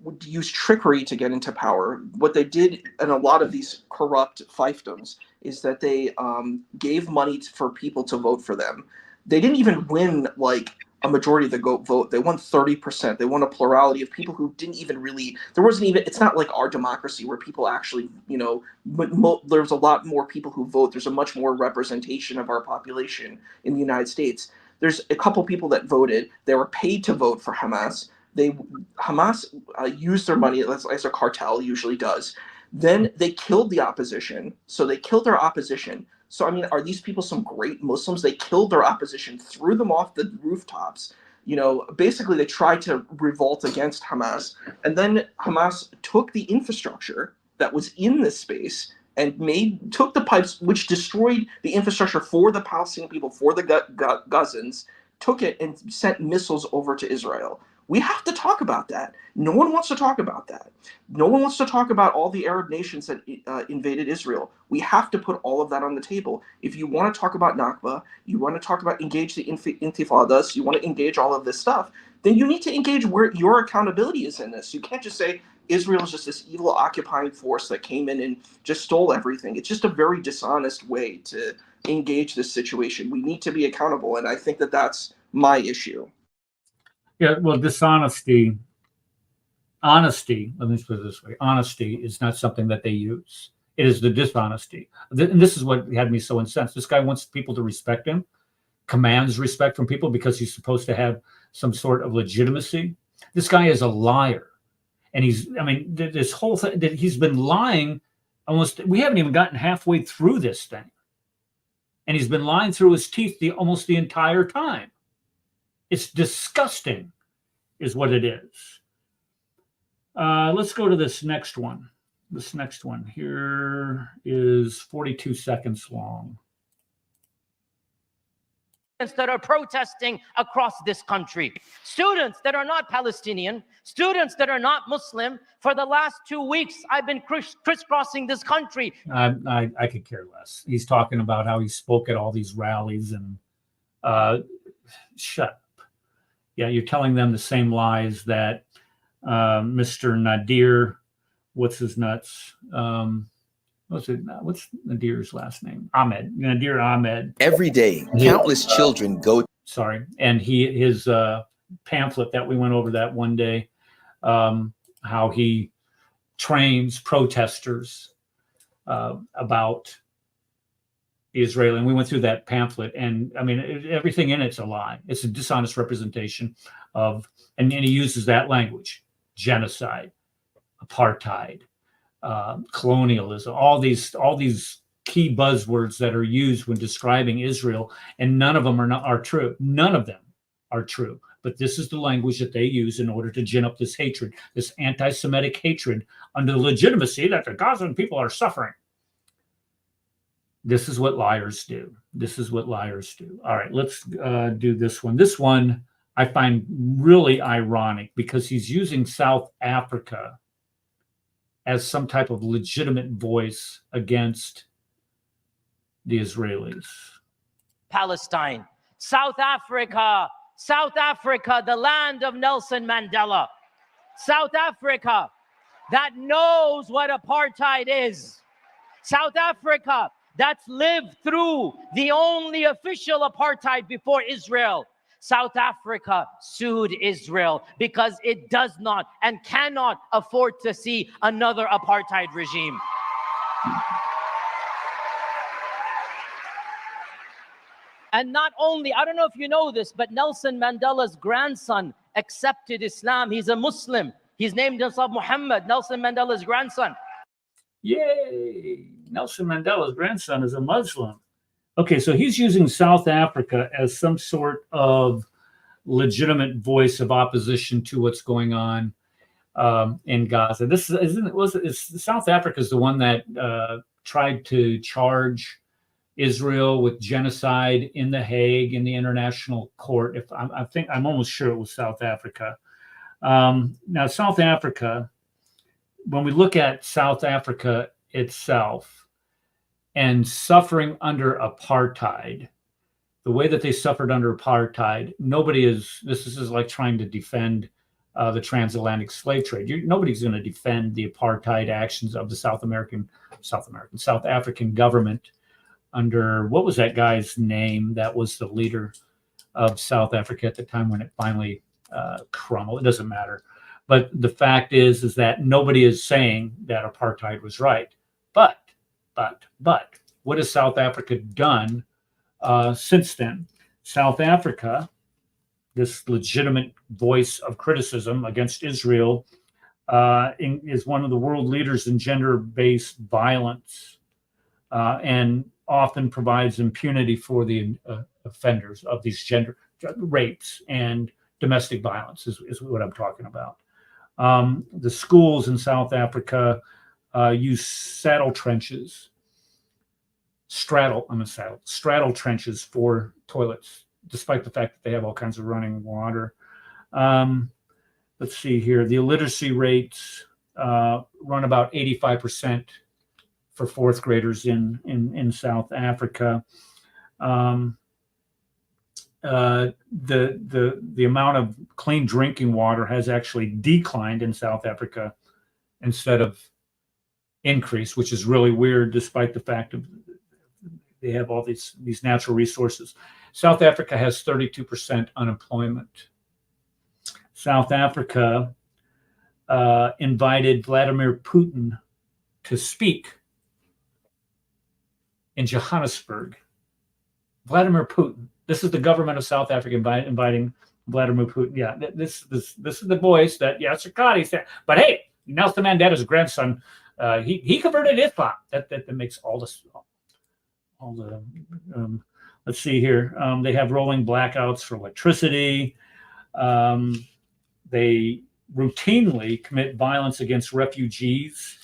E: would use trickery to get into power. What they did in a lot of these corrupt fiefdoms is that they gave money for people to vote for them. They didn't even win like a majority of the vote. They won 30%. They won a plurality of people who didn't even really, there wasn't even, it's not like our democracy where people actually, you know, there's a lot more people who vote. There's a much more representation of our population in the United States. There's a couple people that voted. They were paid to vote for Hamas. Hamas used their money as a cartel usually does. Then they killed the opposition. So they killed their opposition. So I mean, are these people some great Muslims? They killed their opposition, threw them off the rooftops. You know, basically they tried to revolt against Hamas. And then Hamas took the infrastructure that was in this space and took the pipes, which destroyed the infrastructure for the Palestinian people, for the Gazans, took it and sent missiles over to Israel. We have to talk about that. No one wants to talk about that. No one wants to talk about all the Arab nations that invaded Israel. We have to put all of that on the table. If you want to talk about Nakba, you want to talk about engage the intifadas, you want to engage all of this stuff, then you need to engage where your accountability is in this. You can't just say Israel is just this evil occupying force that came in and just stole everything. It's just a very dishonest way to engage this situation. We need to be accountable, and I think that that's my issue.
A: Yeah, well, honesty, let me put it this way, honesty is not something that they use. It is the dishonesty. And this is what had me so incensed. This guy wants people to respect him, commands respect from people because he's supposed to have some sort of legitimacy. This guy is a liar. And this whole thing that he's been lying almost, we haven't even gotten halfway through this thing. And he's been lying through his teeth almost the entire time. It's disgusting, is what it is. Let's go to this next one. This next one here is 42 seconds long.
C: That are protesting across this country. Students that are not Palestinian, students that are not Muslim. For the last 2 weeks, I've been crisscrossing this country.
A: I could care less. He's talking about how he spoke at all these rallies and shut up. Yeah, you're telling them the same lies that Mr. Nadir, what's his nuts? What's Nadir's last name? Nadir Ahmed.
D: Every day, countless children go.
A: Sorry, and his pamphlet that we went over that one day, how he trains protesters about Israel, and we went through that pamphlet, and I mean everything in it's a lie. It's a dishonest representation of, and he uses that language: genocide, apartheid, colonialism, all these key buzzwords that are used when describing Israel, and none of them are true. None of them are true. But this is the language that they use in order to gin up this hatred, this anti-Semitic hatred under the legitimacy that the Gazan people are suffering. This is what liars do. This is what liars do. All right, let's do this one. This one I find really ironic because he's using South Africa as some type of legitimate voice against the Israelis.
C: Palestine, South Africa, the land of Nelson Mandela. South Africa that knows what apartheid is. South Africa that's lived through the only official apartheid before Israel. South Africa sued Israel because it does not and cannot afford to see another apartheid regime. And not only, I don't know if you know this, but Nelson Mandela's grandson accepted Islam. He's a Muslim. He's named himself Muhammad, Nelson Mandela's grandson.
A: Yay! Nelson Mandela's grandson is a Muslim. Okay, so he's using South Africa as some sort of legitimate voice of opposition to what's going on in Gaza. This South Africa is the one that tried to charge Israel with genocide in The Hague in the International Court. I'm almost sure it was South Africa. Now, South Africa, when we look at South Africa itself and suffering under apartheid, the way that they suffered under apartheid, this is like trying to defend the transatlantic slave trade. Nobody's going to defend the apartheid actions of the South African government under, what was that guy's name that was the leader of South Africa at the time when it finally crumbled? It doesn't matter. But the fact is that nobody is saying that apartheid was right. But what has South Africa done since then? South Africa, this legitimate voice of criticism against Israel, is one of the world leaders in gender-based violence, and often provides impunity for the offenders of these gender rapes and domestic violence is what I'm talking about. The schools in South Africa use straddle trenches for toilets, despite the fact that they have all kinds of running water. Let's see here. The illiteracy rates run about 85% for fourth graders in South Africa. The amount of clean drinking water has actually declined in South Africa instead of increased, which is really weird, despite the fact of they have all these natural resources. South Africa has 32% unemployment. South Africa invited Vladimir Putin to speak in Johannesburg. Vladimir Putin. This is the government of South Africa inviting Vladimir Putin. Yeah, this is the voice that Yasir Qadhi said. But hey, Nelson Mandela's grandson, he converted Islam. That makes all the let's see here. They have rolling blackouts for electricity. They routinely commit violence against refugees,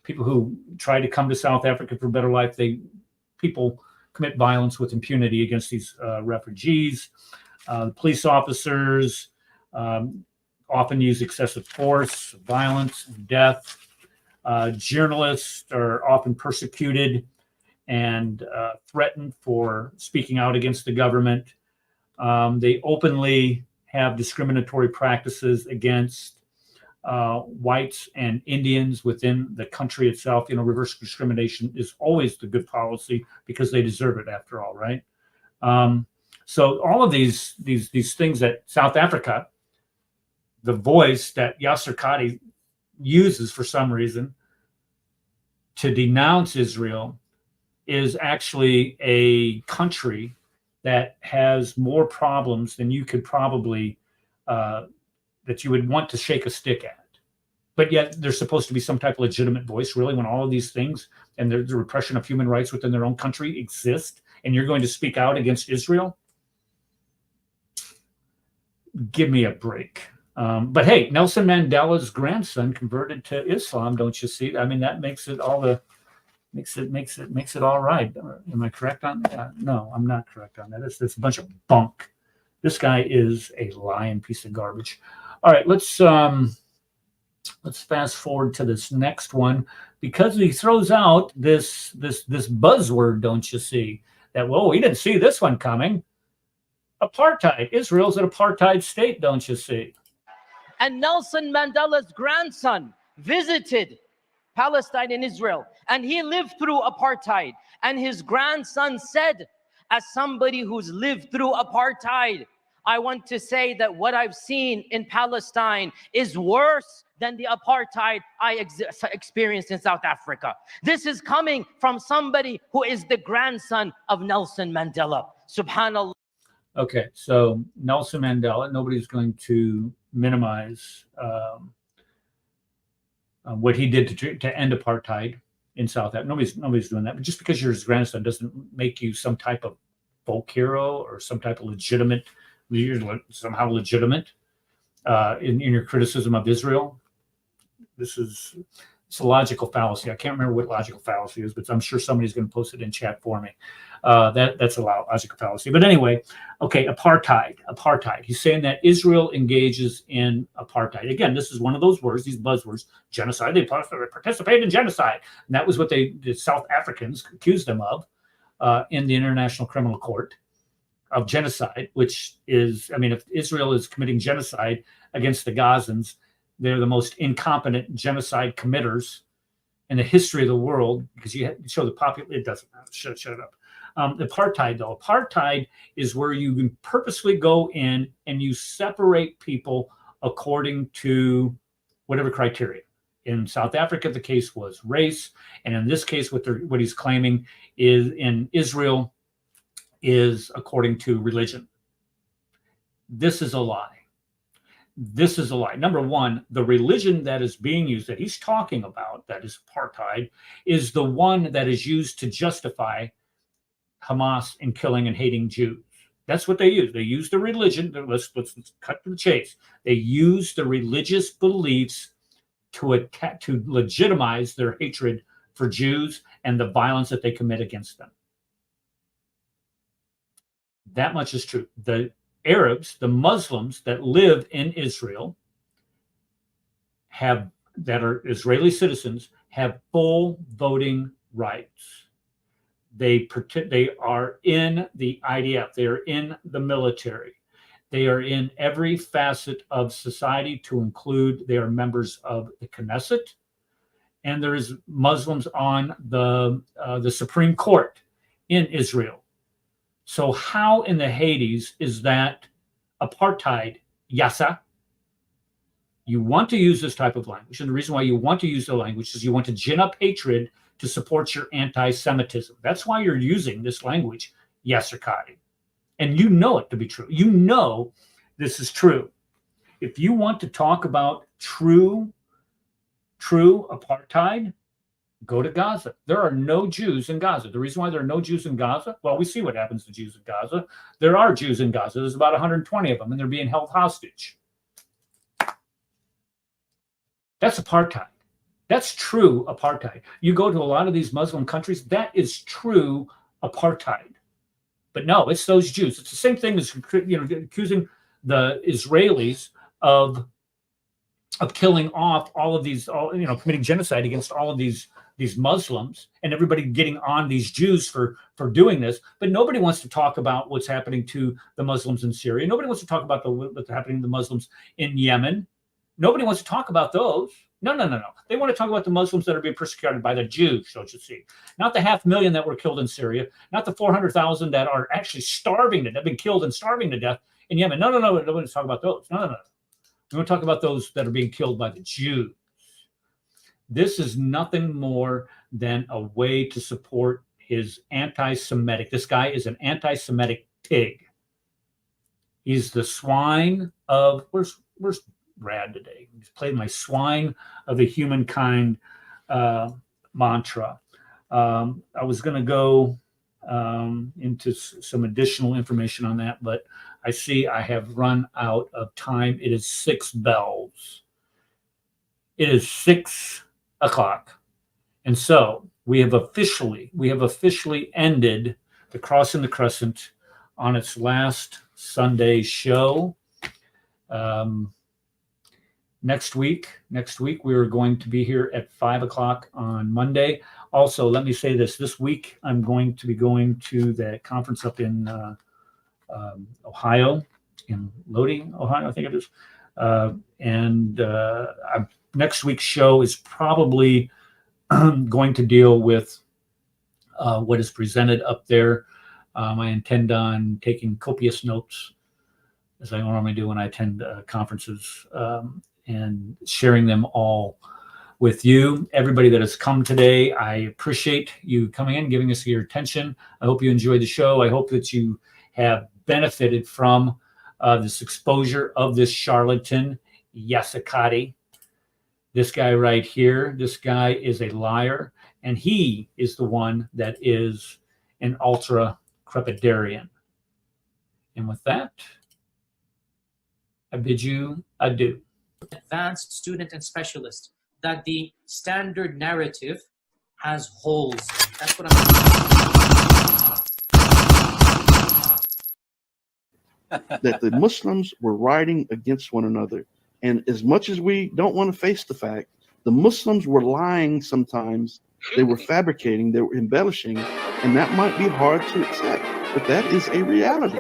A: people who try to come to South Africa for a better life. People commit violence with impunity against these refugees. Police officers often use excessive force, violence, and death. Journalists are often persecuted and threatened for speaking out against the government. They openly have discriminatory practices against whites and Indians within the country itself. Reverse discrimination is always the good policy because they deserve it after all, right? So all of these things that South Africa, the voice that Yasir Qadhi uses for some reason to denounce Israel, is actually a country that has more problems than you could probably that you would want to shake a stick at. But yet there's supposed to be some type of legitimate voice, really, when all of these things and the repression of human rights within their own country exist, and you're going to speak out against Israel? Give me a break. But hey, Nelson Mandela's grandson converted to Islam, don't you see? I mean, that makes it all makes it all right. Am I correct on that? No, I'm not correct on that. It's a bunch of bunk. This guy is a lying piece of garbage. All right, let's fast forward to this next one, because he throws out this buzzword, don't you see? That, well, we didn't see this one coming. Apartheid. Israel's an apartheid state, don't you see?
C: And Nelson Mandela's grandson visited Palestine and Israel, and he lived through apartheid. And his grandson said, as somebody who's lived through apartheid, I want to say that what I've seen in Palestine is worse than the apartheid I experienced in South Africa. This is coming from somebody who is the grandson of Nelson Mandela. Subhanallah.
A: Okay, so Nelson Mandela, nobody's going to minimize what he did to end apartheid in South Africa. Nobody's doing that. But just because you're his grandson doesn't make you some type of folk hero or some type of legitimate, somehow legitimate in your criticism of Israel. It's a logical fallacy. I can't remember what logical fallacy is, but I'm sure somebody's going to post it in chat for me. That's a logical fallacy. But anyway, okay, apartheid. He's saying that Israel engages in apartheid. Again, this is one of those words, these buzzwords, genocide. They participate in genocide. And that was what the South Africans accused them of in the International Criminal Court. of genocide, which is, I mean, if Israel is committing genocide against the Gazans, they're the most incompetent genocide committers in the history of the world, because you show the population. It doesn't matter. Shut it up. Apartheid, though. Apartheid is where you can purposely go in and you separate people according to whatever criteria. In South Africa, the case was race. And in this case, what he's claiming is in Israel is according to religion. This is a lie. This is a lie. Number one, the religion that is being used, that he's talking about, that is apartheid, is the one that is used to justify Hamas in killing and hating Jews. That's what they use. They use the religion. Let's cut to the chase. They use the religious beliefs to legitimize their hatred for Jews and the violence that they commit against them. That much is true. The Arabs, the Muslims that live in Israel, that are Israeli citizens, have full voting rights. They are in the IDF. They are in the military. They are in every facet of society, to include they are members of the Knesset, and there is Muslims on the Supreme Court in Israel. So how in the Hades is that apartheid, Yasser? You want to use this type of language, and the reason why you want to use the language is you want to gin up hatred to support your anti-Semitism. That's why you're using this language, Yasir Qadhi. And you know it to be true. You know this is true. If you want to talk about true apartheid, go to Gaza. There are no Jews in Gaza. The reason why there are no Jews in Gaza, well, we see what happens to Jews in Gaza. There are Jews in Gaza. There's about 120 of them, and they're being held hostage. That's apartheid. That's true apartheid. You go to a lot of these Muslim countries, that is true apartheid. But no, it's those Jews. It's the same thing as, accusing the Israelis of killing off all of these, committing genocide against all of these Muslims, and everybody getting on these Jews for doing this. But nobody wants to talk about what's happening to the Muslims in Syria. Nobody wants to talk about what's happening to the Muslims in Yemen. Nobody wants to talk about those. No. They want to talk about the Muslims that are being persecuted by the Jews, don't you see? Not the 500,000 that were killed in Syria, not the 400,000 that are actually starving to death, have been killed and starving to death in Yemen. No. We don't want to talk about those. No. We want to talk about those that are being killed by the Jews. This is nothing more than a way to support his anti-Semitic. This guy is an anti-Semitic pig. He's the swine of, where's Brad today? He's played my swine of the humankind mantra. I was going to go into some additional information on that, but I see I have run out of time. It is 6 bells. It is 6 o'clock. And so we have officially ended the Crossing the Crescent on its last Sunday show. Next week we are going to be here at 5 o'clock on Monday. Also, let me say this week I'm going to be going to the conference up in Ohio, in Lodi, Ohio, I think it is. Next week's show is probably going to deal with what is presented up there. I intend on taking copious notes, as I normally do when I attend conferences, and sharing them all with you. Everybody that has come today, I appreciate you coming in, giving us your attention. I hope you enjoyed the show. I hope that you have benefited from this exposure of this charlatan, Yasir Qadhi. This guy right here, this guy is a liar, and he is the one that is an ultra-crepidarian. And with that, I bid you adieu.
L: Advanced student and specialist, that the standard narrative has holes. That's what
M: that the Muslims were rioting against one another. And as much as we don't want to face the fact, the Muslims were lying sometimes. They were fabricating, they were embellishing, and that might be hard to accept. but that is a reality.